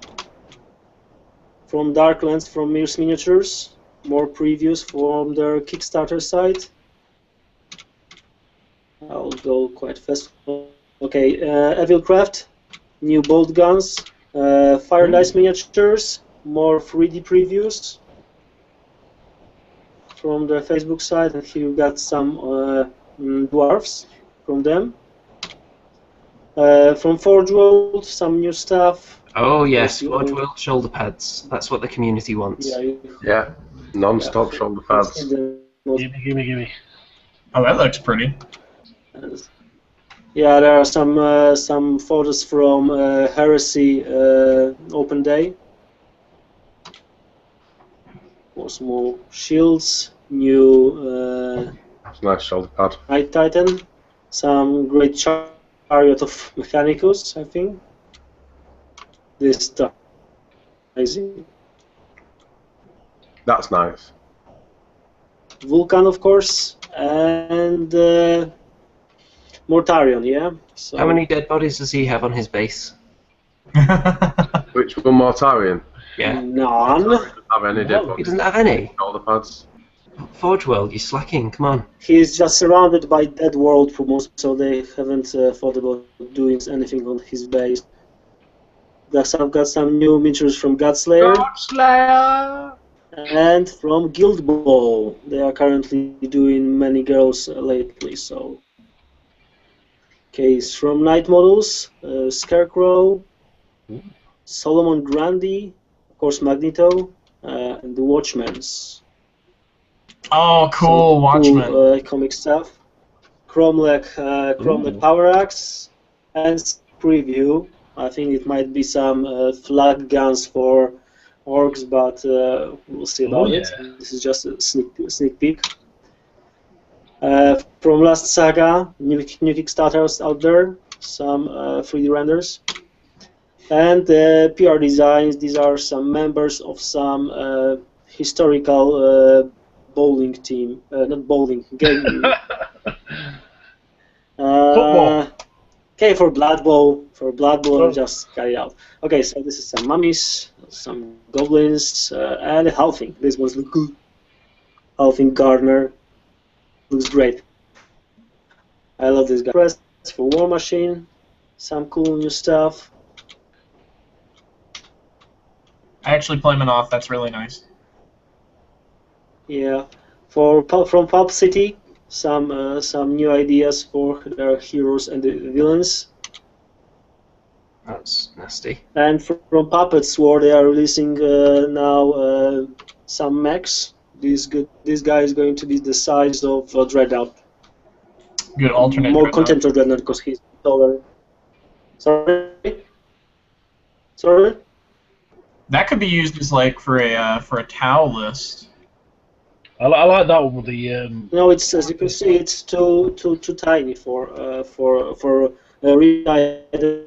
From Darklands, from Mirror's Miniatures, more previews from their Kickstarter site. I'll go quite fast. Okay, Evilcraft, new bolt guns, Fire Dice Miniatures, more 3D previews from the Facebook site, and here you got some dwarfs from them. From Forge World, some new stuff. Oh yes, Forge World shoulder pads. That's what the community wants. Yeah, non-stop shoulder pads. Gimme. Oh, that looks pretty. Yeah, there are some photos from Heresy Open Day. Was more shields, new It's a nice shoulder pad. Night Titan, some great chariot of Mechanicus, I think. This stuff, amazing. That's nice. Vulcan, of course, and Mortarion, yeah. So How many dead bodies does he have on his base? Which one, Mortarion? Yeah. None. Doesn't have any dead He bodies. doesn't have any. Shoulder pads. Forge World, you're slacking. Come on. He's just surrounded by dead world promos, so they haven't thought about doing anything on his base. I've got some new miniatures from Godslayer and from Guild Ball. They are currently doing many girls lately, so. Okay, from Night Models, Scarecrow, Solomon Grundy, of course Magneto, and the Watchmen's. Oh, cool, Some Watchmen. Cool, comic stuff. Cromlech Power Axe, and preview. I think it might be some flag guns for orcs, but we'll see about it. This is just a sneak peek. From Last Saga, new Kickstarters out there, some 3D renders. And PR designs, these are some members of some historical bowling team, not bowling, game. Football. Okay, for Blood Bowl, just carry out. Okay, so this is some mummies, some goblins, and a halfling. This one's look good. Halfling Gardner. Looks great. I love this guy. Press for War Machine, some cool new stuff. I actually play Manoth. That's really nice. Yeah, from Pulp City, some new ideas for their heroes and the villains. That's nasty. And from Puppets War, they are releasing now some mechs. This guy is going to be the size of Dreadout. Good alternate. More Dreadnought. content for Dreadnought because he's taller. Sorry. That could be used as like for a towel list. I like that one with the. No, it's as you can see, it's too tiny for Retired.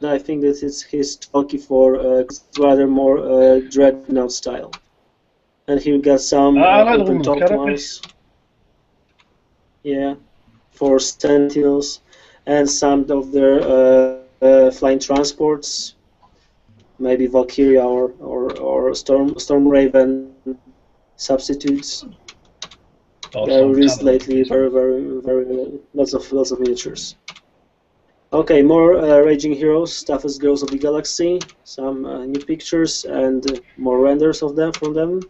I think that he's talking for rather more Dreadnought style. And here we got some I like the one open with top canopy. ones. Yeah, for Sentinels, and some of their flying transports. Maybe Valkyria or Storm Raven substitutes. They're released lately. Very lots of miniatures. Okay, more Raging Heroes, toughest girls of the galaxy. Some new pictures and more renders of them from them.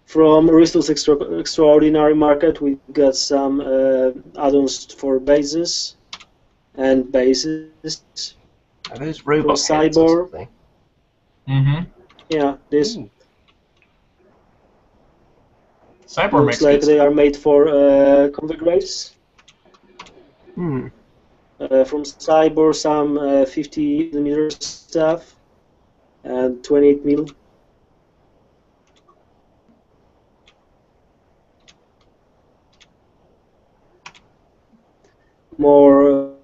From Aristo's Extraordinary Market, we got some add-ons for bases and bases. Are those robot From heads or Cyborg. something? Mm-hmm. Yeah, this. Cyborg Looks makes like good they stuff. are made for convict graves. Hmm. From Cyborg, some 50mm stuff and 28mm. More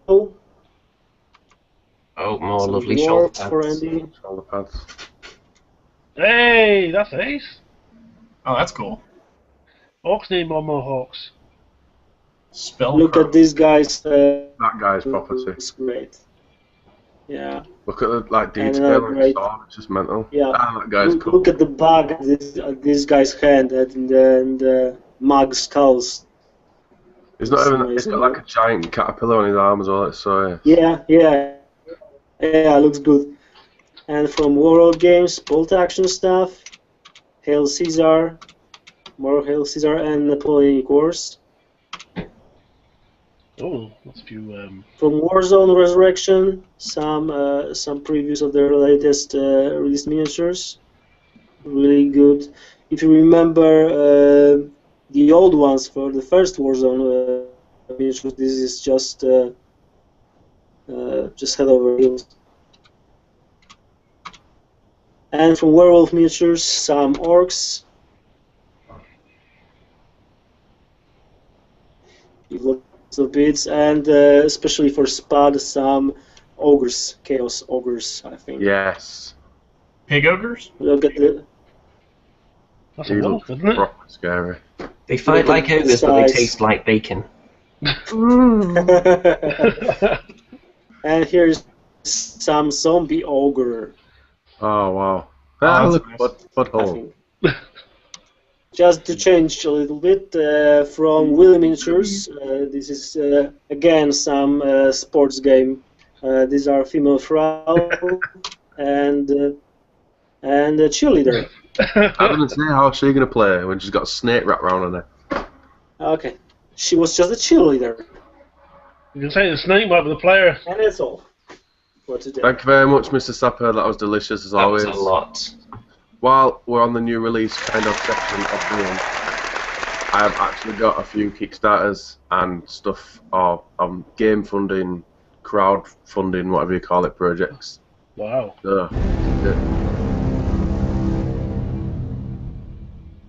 Oh, more some lovely shoulder dwarf for pads. Andy. Shoulder pads. Hey, that's Ace. Oh, that's cool. Hawks need more Mohawks. Spell Look at this guy's. That guy's property. Looks great. Yeah. Look at the like And detail on his great. sword. It's just mental. Yeah. Ah, that guy's cool. Look at the bug at this guy's hand and the mug skulls. He's not It's even. amazing. He's got like a giant caterpillar on his arm as well. It's so. Yeah, looks good. And from Wargames, bolt action stuff, Hail Caesar, more Hail Caesar, and Napoleonic Wars. Oh, that's a few. From Warzone Resurrection, some previews of their latest released miniatures. Really good. If you remember the old ones for the first Warzone miniatures, this is just head over heels. And from Werewolf miniatures, some orcs. Lots of bits, and especially for Spud, some ogres, chaos ogres, I think. Yes. Pig ogres? Look at the. That's He a looks wolf, isn't it? proper scary. They fight like ogres, but they Size. taste like bacon. And here's some zombie ogre. Oh wow. Oh, Ah, that's look, nice. what I hole. think. Just to change a little bit from Willy Miniatures, this is again some sports game. These are female Frau and a cheerleader. I didn't say how she's gonna play when she's got a snake wrapped around her neck. Okay, she was just a cheerleader, You can say the snake might be the player. and that's all for today. Thank you very much, Mr. Sapper. That was delicious as That was always. a lot. While we're on the new release kind of section of the room, I have actually got a few Kickstarters and stuff of game funding, crowd funding, whatever you call it, projects. Wow. So, yeah.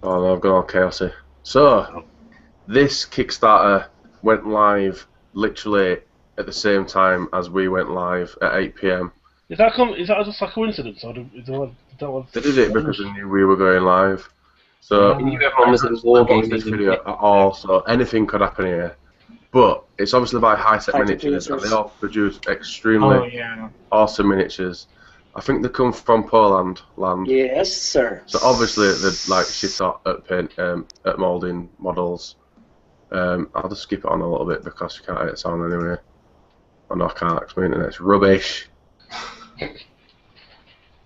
Oh no, I've gone all chaosy. So, this Kickstarter went live literally at the same time as we went live at 8 PM. Is that just a coincidence, or is that what? They did it because they knew we were going live. So I knew everyone was I in haven't watched Wargamers this and video it- at all, so anything could happen here. But it's obviously by High-Tech High-Tech Miniatures, and they Miniatures. all produce extremely Oh, yeah. awesome miniatures. I think they come from Poland land. Yes, sir. So obviously they're like shit at paint, at moulding models. I'll just skip it on a little bit because you can't edit sound anyway. Oh no, I can't, because my internet's rubbish.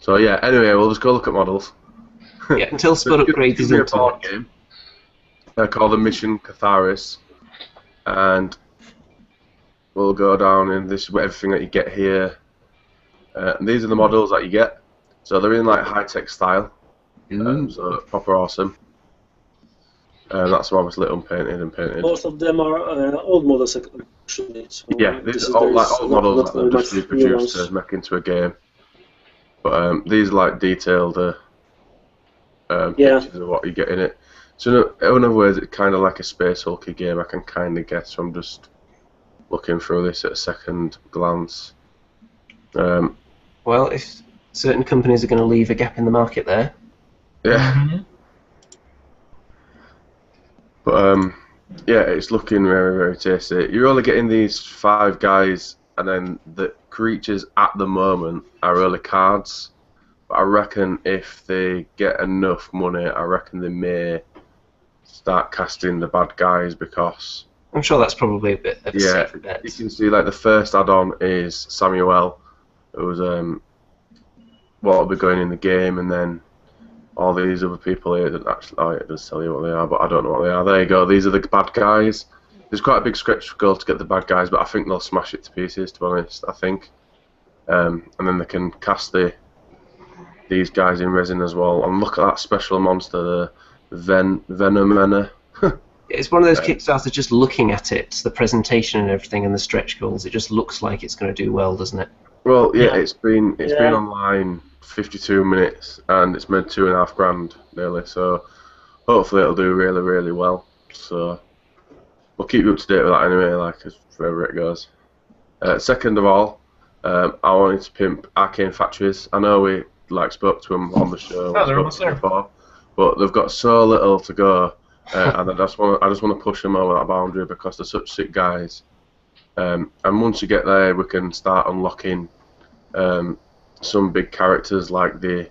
So yeah, anyway, we'll just go look at models. Yeah, until Spud upgrades his It's a board internet. game. They're called the Mission Catharis, and we'll go down and this is everything that you get here. And these are the models that you get. So they're in like high-tech style, so proper awesome. That's obviously unpainted and painted. Most of them are old models, actually. So Yeah, these are all like old models that they've just reproduced to make into a game. But these are like detailed pictures of what you get in it. So in other words, it's kind of like a space hulky game. I can kind of guess from just looking through this at a second glance. Well, if certain companies are going to leave a gap in the market there, Yeah, Mhm. but yeah, it's looking very, very tasty. You're only getting these 5 guys, and then the creatures at the moment are only cards. But I reckon if they get enough money, I reckon they may start casting the bad guys, because I'm sure that's probably a bit of a yeah, safer bet. you can see like the first add-on is Samuel, who's what will be going in the game, and then all these other people here that actually, oh, it does tell you what they are, but I don't know what they are. There you go. These are the bad guys. There's quite a big stretch goal to get the bad guys, but I think they'll smash it to pieces, to be honest. I think, and then they can cast these guys in resin as well. And look at that special monster, the Venomena. It's one of those Kickstarters, just looking at it, the presentation and everything, and the stretch goals, it just looks like it's going to do well, doesn't it? Well, yeah, Yeah. it's been online 52 minutes and it's made $2,500 nearly. So hopefully it'll do really, really well. So we'll keep you up to date with that anyway, like as wherever it goes. Second of all, I wanted to pimp Arcane Factories. I know we spoke to them on the show Oh, they're almost there. before, but they've got so little to go, and I just want to push them over that boundary because they're such sick guys. And once you get there, we can start unlocking some big characters like you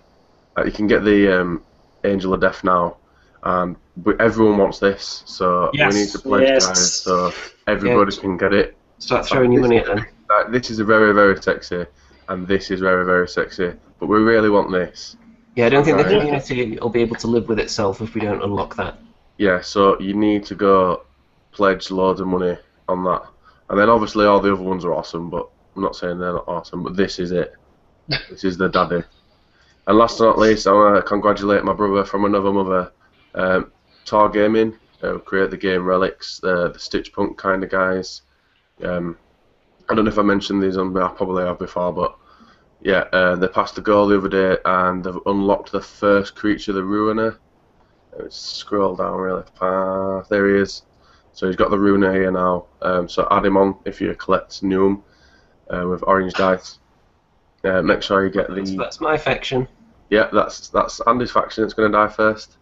can get the Angel of Death now, and everyone wants this, so Yes. we need to pledge Yes. guys so everybody can get it. Start throwing your money at them. This is very, very sexy, and this is very, very sexy, but we really want this. Yeah, I don't think the Right. community will be able to live with itself if we don't unlock that. Yeah, so you need to go pledge loads of money on that. And then obviously all the other ones are awesome, but I'm not saying they're not awesome, but this is it. This is the daddy. And last but not least, I want to congratulate my brother from another mother, Tar Gaming, who create the game Relics, the Stitch Punk kind of guys. I don't know if I mentioned these on, I probably have before, but yeah, they passed the goal the other day and they've unlocked the first creature, the Ruiner. Let's scroll down really fast. There he is. So he's got the Ruiner here now. So add him on if you collect Neum with orange dice. Make sure you get the. That's my faction. Yeah, that's Andy's faction. It's going to die first,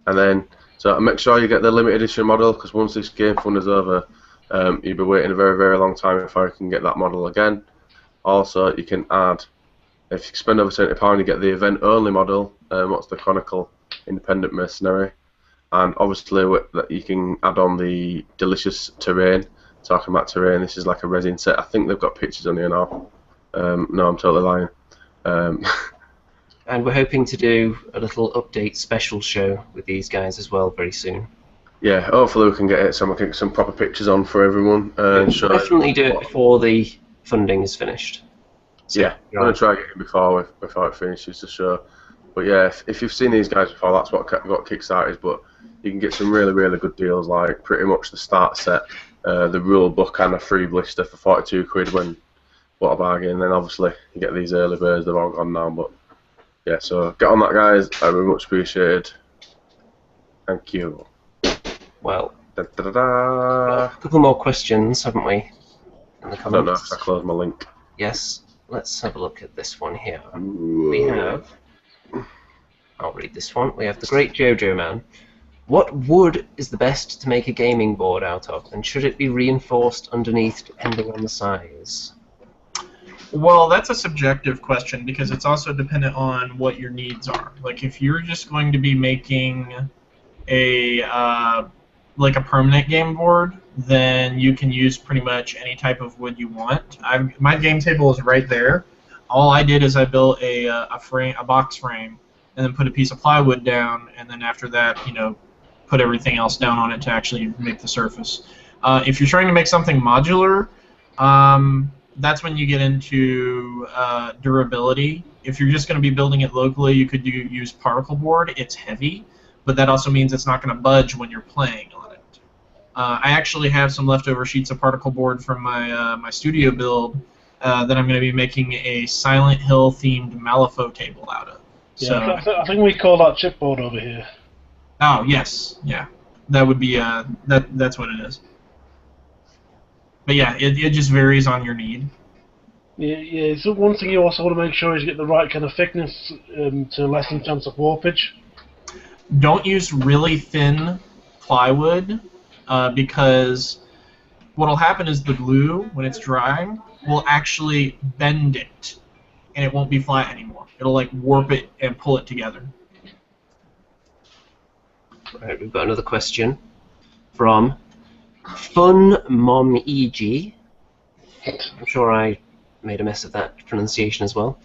and then so make sure you get the limited edition model because once this game fund is over, you'll be waiting a very, very long time before you can get that model again. Also, you can add if you spend over £70, you get the event only model. What's the Chronicle Independent Mercenary, and obviously you can add on the delicious terrain. Talking about terrain, this is like a resin set. I think they've got pictures on here now. No, I'm totally lying. And we're hoping to do a little update special show with these guys as well very soon. Yeah, hopefully we can get some proper pictures on for everyone. We'll Show definitely do it before the funding is finished. So, Yeah, I'm going to try to get it before it finishes the show. But yeah, if you've seen these guys before, that's what Kickstarter is. But you can get some really, really good deals, like pretty much the start set, the rule book and a free blister for £42 when what a bargain. And then obviously you get these early birds, they're all gone now. But yeah, so get on that, guys. I very much appreciated. Thank you. Well, Da, da, da, da. a couple more questions, haven't we? In the I don't know comments. if I closed my link. Yes, let's have a look at this one here. Ooh. We have, I'll read this one. We have the Great Jojo Man. What wood is the best to make a gaming board out of, and should it be reinforced underneath depending on the size? Well, that's a subjective question because it's also dependent on what your needs are. Like if you're just going to be making a like a permanent game board, then you can use pretty much any type of wood you want. My game table is right there. All I did is I built a box frame, and then put a piece of plywood down, and then after that, put everything else down on it to actually make the surface. If you're trying to make something modular, that's when you get into durability. If you're just going to be building it locally, you could use particle board. It's heavy, but that also means it's not going to budge when you're playing on it. I actually have some leftover sheets of particle board from my studio build that I'm going to be making a Silent Hill themed Malifaux table out of. Yeah, So, I think we call that chipboard over here. oh yes, yeah, that would be that's what it is. But yeah, it just varies on your need. Yeah. So one thing you also want to make sure is you get the right kind of thickness to lessen chance of warpage. Don't use really thin plywood because what will happen is the glue, when it's drying, will actually bend it, and it won't be flat anymore. It'll like warp it and pull it together. Right, we've got another question from Fun Mom EG. I'm sure I made a mess of that pronunciation as well.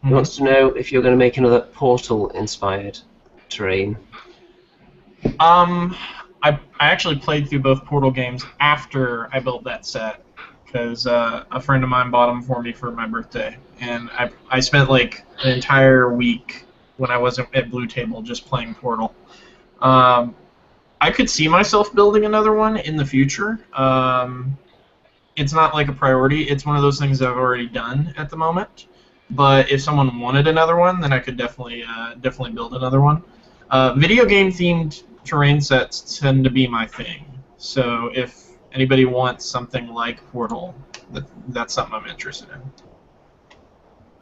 He wants to know if you're going to make another Portal-inspired terrain. I actually played through both Portal games after I built that set because a friend of mine bought them for me for my birthday, and I spent like an entire week when I wasn't at Blue Table just playing Portal. I could see myself building another one in the future. It's not like a priority. It's one of those things I've already done at the moment. But if someone wanted another one, then I could definitely build another one. Video game themed terrain sets tend to be my thing. So if anybody wants something like Portal, that's something I'm interested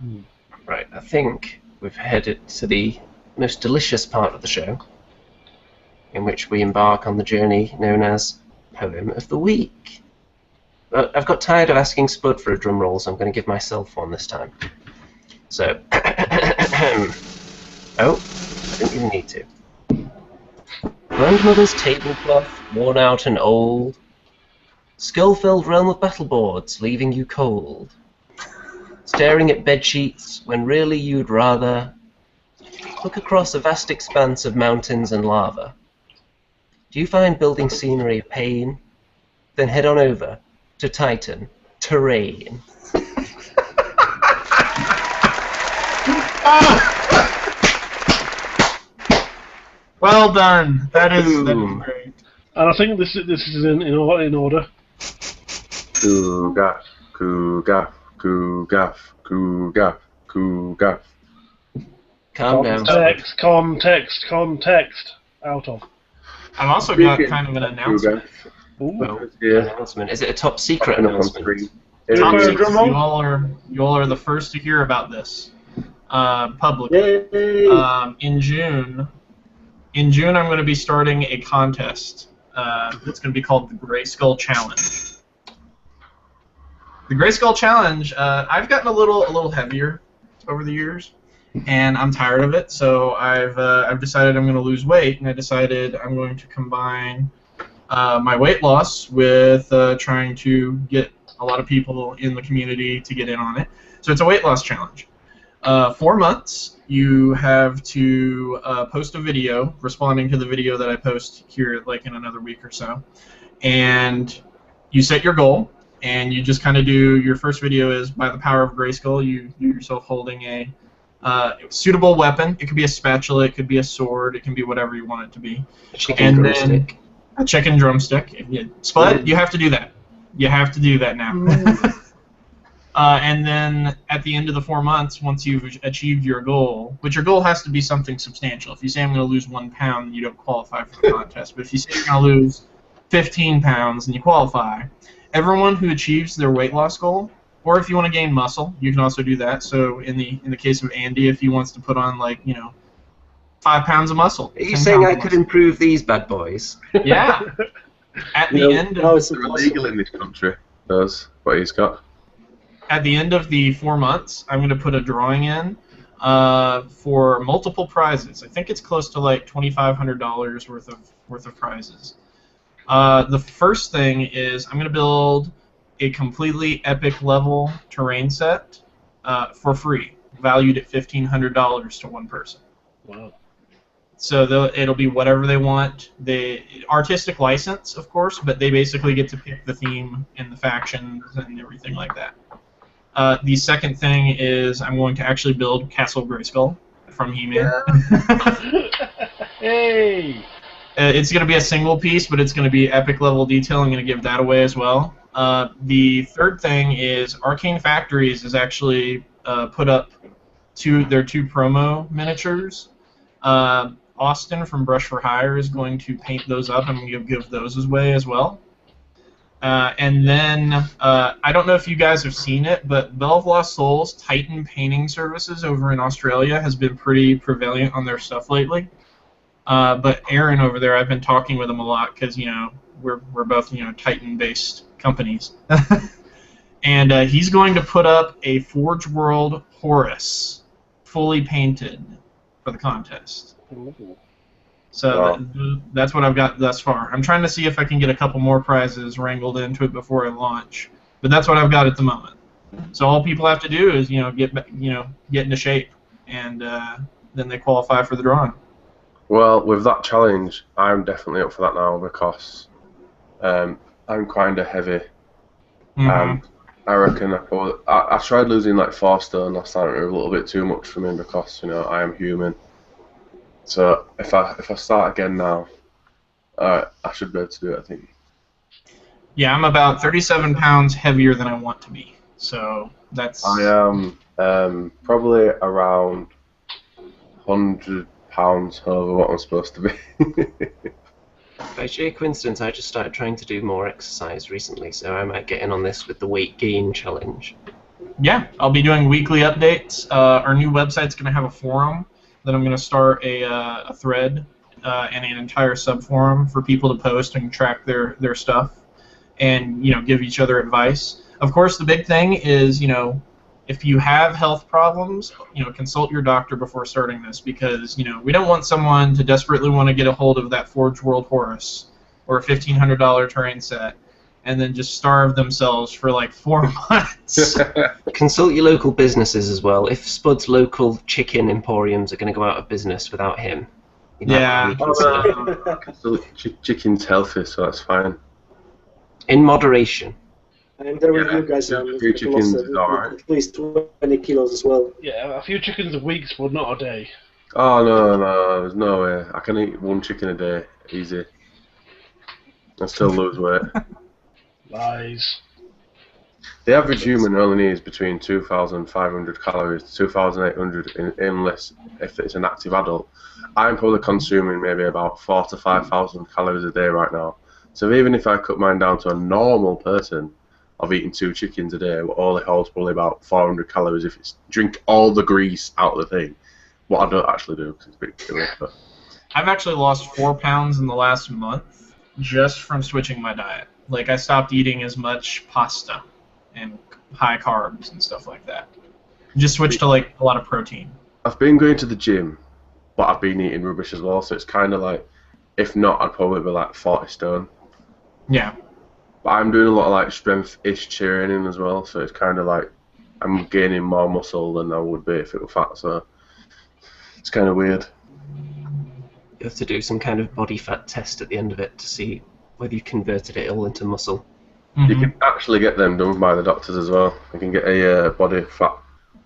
in. Right, I think we've headed to the most delicious part of the show, in which we embark on the journey known as Poem of the Week. I've got tired of asking Spud for a drum roll, so I'm going to give myself one this time. So, oh, I didn't even need to. Grandmother's tablecloth, worn out and old, skull-filled realm of battleboards, leaving you cold. Staring at bedsheets when really you'd rather look across a vast expanse of mountains and lava. Do you find building scenery a pain? Then head on over to Titan Terrain. Well done. That is great. And I think this is in order. Coogaf, coogaf, coogaf, coogaf, coogaf. Calm down. Context. Out of. I've also got kind of an announcement. Oh, Yeah. announcement. Is it a top secret Popping up on announcement? screen. Top Yeah. secret. Drum roll. You all are the first to hear about this publicly. Yay! In June, I'm going to be starting a contest. It's going to be called the Gray Skull Challenge. The Gray Skull Challenge. I've gotten a little heavier over the years, and I'm tired of it. So I've decided I'm going to lose weight, and I decided I'm going to combine my weight loss with trying to get a lot of people in the community to get in on it. So it's a weight loss challenge. 4 months, you have to post a video responding to the video that I post here like in another week or so. And you set your goal, and you just kind of do, your first video is by the power of Grayskull, you yourself holding a suitable weapon. It could be a spatula, it could be a sword, it can be whatever you want it to be. Chicken drumstick. A chicken drumstick. Spud, you have to do that. You have to do that now. And then at the end of the 4 months, once you've achieved your goal, which your goal has to be something substantial. If you say I'm going to lose 1 pound, you don't qualify for the contest. But if you say you're going to lose 15 pounds, and you qualify, everyone who achieves their weight loss goal, or if you want to gain muscle, you can also do that. So in the case of Andy, if he wants to put on 5 pounds of muscle. Are you saying I could improve these bad boys? Yeah. At the end of No, it's They're impossible. illegal in this country. Those what he's got. At the end of the 4 months, I'm going to put a drawing in for multiple prizes. I think it's close to like $2,500 worth of prizes. The first thing is I'm going to build a completely epic level terrain set for free, valued at $1,500 to one person. Wow. So it'll be whatever they want. The artistic license, of course, but they basically get to pick the theme and the factions and everything like that. The second thing is I'm going to actually build Castle Grayskull from He-Man. Hey! It's going to be a single piece, but it's going to be epic level detail. I'm going to give that away as well. The third thing is Arcane Factories has actually put up their two promo miniatures. Austin from Brush for Hire is going to paint those up. I'm going to give those away as well. And then, I don't know if you guys have seen it, but Bell of Lost Souls Titan Painting Services over in Australia has been pretty prevalent on their stuff lately. But Aaron over there, I've been talking with him a lot because, we're both, Titan-based companies. And he's going to put up a Forge World Horus, fully painted, for the contest. So Wow. that's what I've got thus far. I'm trying to see if I can get a couple more prizes wrangled into it before I launch, but that's what I've got at the moment. So all people have to do is get into shape, and then they qualify for the drawing. Well, with that challenge, I'm definitely up for that now because I'm kind of heavy, and I reckon I tried losing like 4 stone last time. It was a little bit too much for me because I am human. So if I start again now, I should be able to do it, I think. Yeah, I'm about 37 pounds heavier than I want to be. So that's. I am probably around 100 pounds over what I'm supposed to be. By sheer coincidence, I just started trying to do more exercise recently, so I might get in on this with the weight gain challenge. Yeah, I'll be doing weekly updates. Our new website's going to have a forum. Then I'm going to start a thread and an entire subforum for people to post and track their stuff, and give each other advice. Of course, the big thing is if you have health problems, consult your doctor before starting this, because we don't want someone to desperately want to get a hold of that Forge World Horse or a $1,500 terrain set and then just starve themselves for like 4 months. Consult your local businesses as well. If Spud's local chicken emporiums are going to go out of business without him, you might Yeah. reconsider. Chicken's healthy, so that's fine. In moderation. I'm there with Yeah, you guys. a few chickens is alright. At least 20 kilos as well. Yeah, a few chickens a week, but not a day. Oh no, there's no way. I can eat 1 chicken a day, easy. And still lose weight. Lies. The average human only needs between 2,500 calories to 2,800 unless if it's an active adult. I'm probably consuming maybe about 4,000 to 5,000 calories a day right now. So even if I cut mine down to a normal person of eating 2 chickens a day, it only holds probably about 400 calories if it's drink all the grease out of the thing. What I don't actually do because it's a bit silly. But I've actually lost 4 pounds in the last month just from switching my diet. Like, I stopped eating as much pasta and high carbs and stuff like that. Just switched to like a lot of protein. I've been going to the gym, but I've been eating rubbish as well. So it's kind of like, if not, I'd probably be like 40 stone. Yeah. But I'm doing a lot of like strength-ish training as well. So it's kind of like I'm gaining more muscle than I would be if it were fat. So it's kind of weird. You have to do some kind of body fat test at the end of it to see whether you converted it all into muscle. You can actually get them done by the doctors as well. You can get a body fat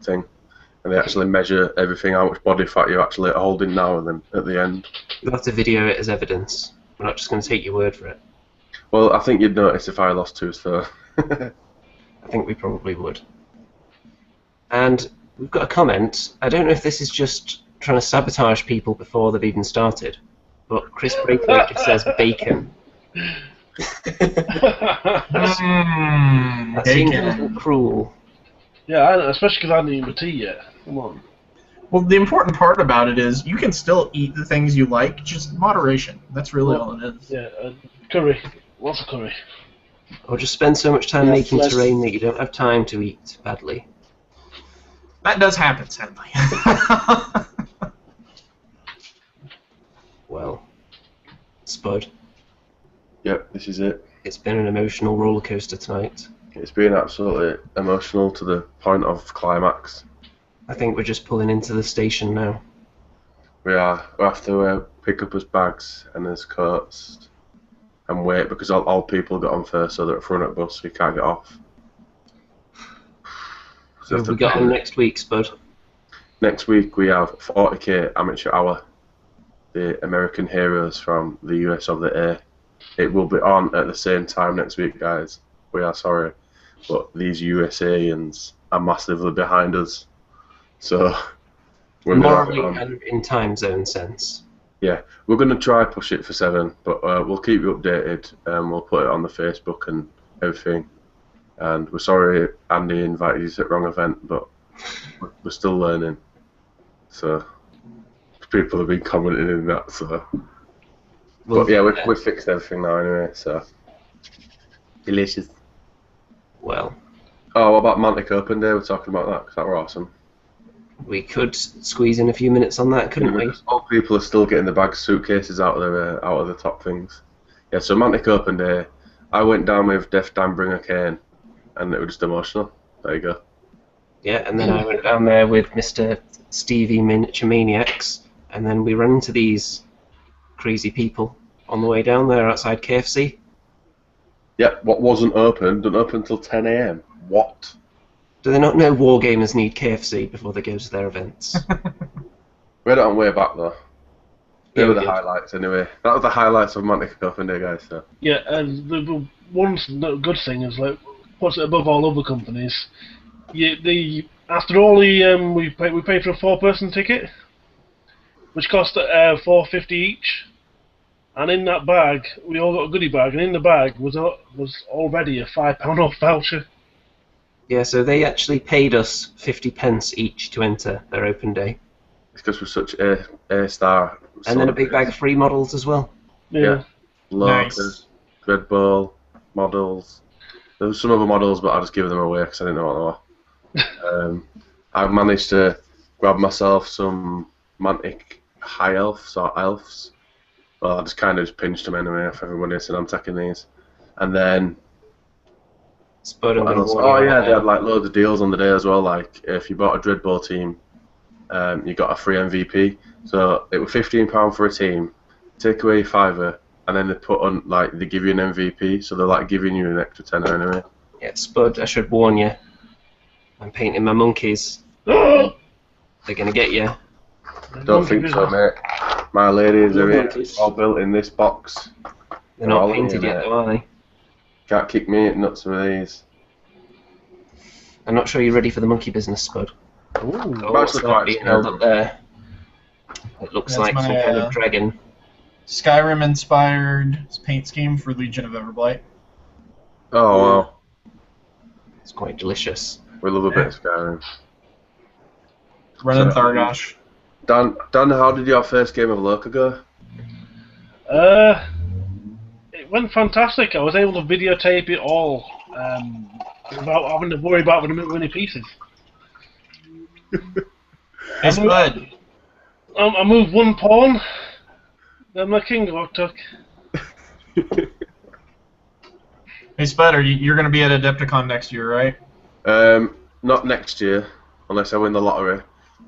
thing, and they actually measure everything, how much body fat you're actually holding now and then at the end. You'll have to video it as evidence. We're not just going to take your word for it. Well, I think you'd notice if I lost 2 stone. I think we probably would. And we've got a comment. I don't know if this is just trying to sabotage people before they've even started, but Chris Braithwaite just says bacon. That seems a little cruel. Yeah, I know, especially because I haven't eaten my tea yet. Come on. Well, the important part about it is you can still eat the things you like, just moderation. That's really all it is. Yeah, curry. Lots of curry. Or just spend so much time Yeah, making flesh. terrain that you don't have time to eat badly. That does happen, sadly. Well, Spud, Yep, this is it. it's been an emotional roller coaster tonight. It's been absolutely emotional to the point of climax. I think we're just pulling into the station now. We have to pick up his bags and his coats and wait because all people got on first, so they're at front of the bus, so you can't get off. So have we got on next week, Spud? Next week we have 40k Amateur Hour, the American heroes from the US of the A. It will be on at the same time next week, guys. We are sorry, but these USAians are massively behind us. So we're Morally gonna, and in time zone sense. yeah, we're going to try push it for 7, but we'll keep you updated and we'll put it on the Facebook and everything. And we're sorry Andy invited you to the wrong event, but we're still learning. So people have been commenting in that. So, but yeah, we've fixed everything now anyway. So delicious. Well, Oh, what about Mantic Open Day? We're talking about that because that were awesome. we could squeeze in a few minutes on that, couldn't we? All people are still getting the bag suitcases out of the top things. Yeah, so Mantic Open Day, I went down with Def Dan Bringer Kane, and it was just emotional. There you go. Yeah, and then I went down there with Mr. Stevie Miniature Maniacs, and then we ran into these crazy people on the way down there outside KFC. Yeah, what wasn't open, doesn't open until 10 AM. What? Do they not know Wargamers need KFC before they go to their events? We had it on way back though. They were Yeah, the good. highlights anyway. That was the highlights of Mantic Open Day, guys. So. Yeah, and the one good thing is like what's it above all other companies. After all the we paid for a 4-person ticket, which cost $4.50 each, and in that bag we all got a goodie bag, and in the bag was already a £5 off voucher. Yeah, so they actually paid us 50p each to enter their open day. It's because we're such A-star. And then a big bag of free models as well. Yeah. Nice. Locus, Red Bull, models. There was some other models, but I just gave them away because I didn't know what they were. I managed to grab myself some Mantic High Elves or Elves. Well, I just kind of pinched them anyway if everybody said I'm taking these. And then... Spud and Oh yeah, they had like loads of deals on the day as well. Like if you bought a Dread Bull team, you got a free MVP. So it was £15 for a team. Take away your fiver, and then they put on they give you an MVP. So they're like giving you an extra tenner anyway. Yeah, Spud, I should warn you. I'm painting my monkeys. Oh! They're gonna get you. Don't think so, mate. My ladies are here, Monkeys. all built in this box. They're not all in painted here, yet, mate. though, are they? Can't kick me at nuts with these. I'm not sure you're ready for the monkey business, Spud. I'm Oh, what's actually that quite being held scared. up there? It looks That's like my, some kind of dragon. Skyrim-inspired paint scheme for Legion of Everblight. Oh wow, It's quite delicious. we love a bit of Skyrim. Running So- Thargosh. Dan, how did your first game of Lurker go? It went fantastic. I was able to videotape it all without having to worry about many pieces. Hey, Spud. I moved one pawn, then my king got took. Hey, Spud, you're going to be at Adepticon next year, right? Not next year, unless I win the lottery.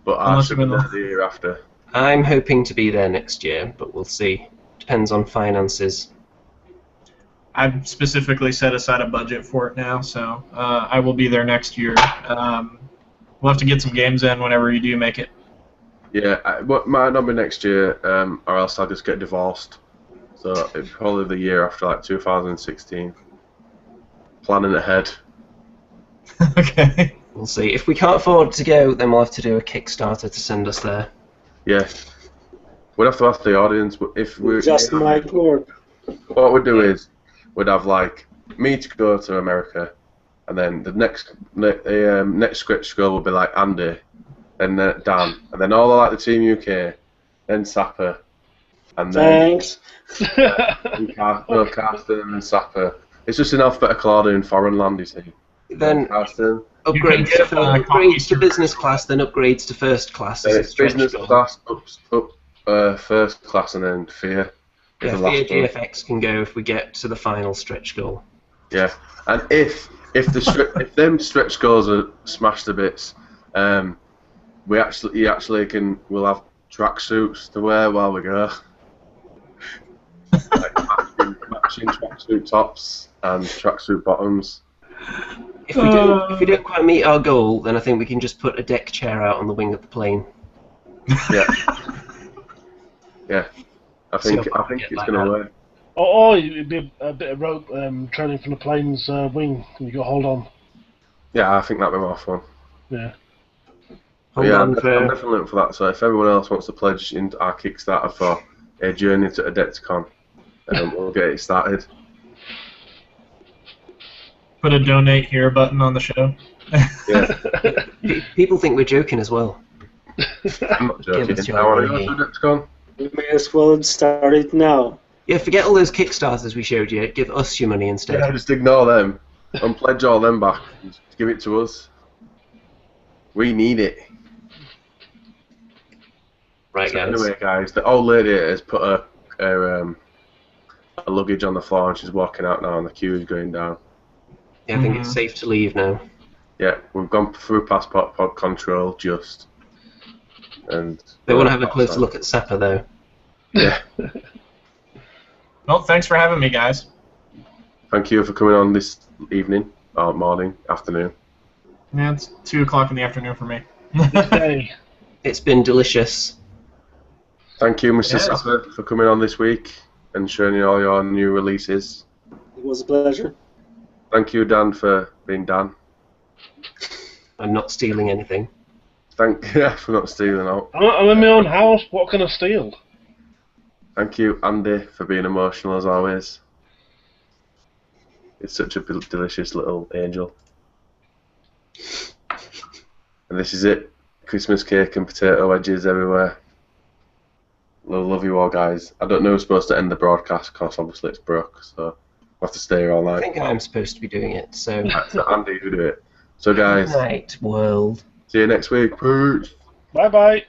But I Unless should you be win there the- the year after. I'm hoping to be there next year, but we'll see. Depends on finances. I've specifically set aside a budget for it now, so I will be there next year. We'll have to get some games in whenever you do make it. Yeah, what might not be next year, or else I'll just get divorced. So it's probably the year after, like 2016. Planning ahead. Okay. We'll see. If we can't afford to go, then we'll have to do a Kickstarter to send us there. Yeah, we'd have to ask the audience. But if we Just might work. what we'd do is we'd have like me to go to America, and then the next script goal would be like Andy, then Dan, and then all like the Team UK, then Sapper, and then Thanks. Carsten and then Sapper. It's just in alphabetical order in foreign land, you see. Then Carsten. upgrades, get, upgrades copies to to- business class, then upgrades to first class. Then as a it's stretch business goal. class up first class, and then Fear. is Yeah, the last Fear one. GFX can go if we get to the final stretch goal. Yeah, and if if them stretch goals are smashed to bits, we'll have tracksuits to wear while we go. Like matching tracksuit tops and tracksuit bottoms. If we don't quite meet our goal, then I think we can just put a deck chair out on the wing of the plane. Yeah, yeah. I think See how far we it's get like gonna that. work. Or it'd be a bit of rope trailing from the plane's wing, and you got to hold on. Yeah, I think that'd be more fun. Yeah. Hold yeah, on I'm for definitely looking for that. So if everyone else wants to pledge into our Kickstarter for a journey to Adepticon, we'll get it started. Put a donate here button on the show. Yeah, people think we're joking as well. I'm not joking. Give us your I want to money. go to Adepticon. We may as well start it now. Yeah, forget all those Kickstarters we showed you. Give us your money instead. Yeah, just ignore them and pledge all them back. Just give it to us. We need it. Right, So guys. anyway, guys, the old lady has put her luggage on the floor and she's walking out now, and the queue is going down. Yeah, I think it's safe to leave now. Yeah, we've gone through passport pod control just, and They want to have a closer look at Sapper, though. Yeah, Well, thanks for having me, guys. thank you for coming on this evening, or morning, afternoon. Yeah, it's 2 o'clock in the afternoon for me. Hey, It's been delicious. Thank you, Mr. Yes. Saffer, for coming on this week and showing all your new releases. It was a pleasure. Thank you, Dan, for being Dan. I'm not stealing anything. Thank you for not stealing out. I'm in my own house. What can I steal? Thank you, Andy, for being emotional as always. It's such a delicious little angel. And this is it. Christmas cake and potato wedges everywhere. Love you all, guys. I don't know who's supposed to end the broadcast because obviously it's broke, so we'll have to stay here all night. I think I'm supposed to be doing it, so... So Andy, who do it. So guys, Good night, world. see you next week. Peace. Bye bye.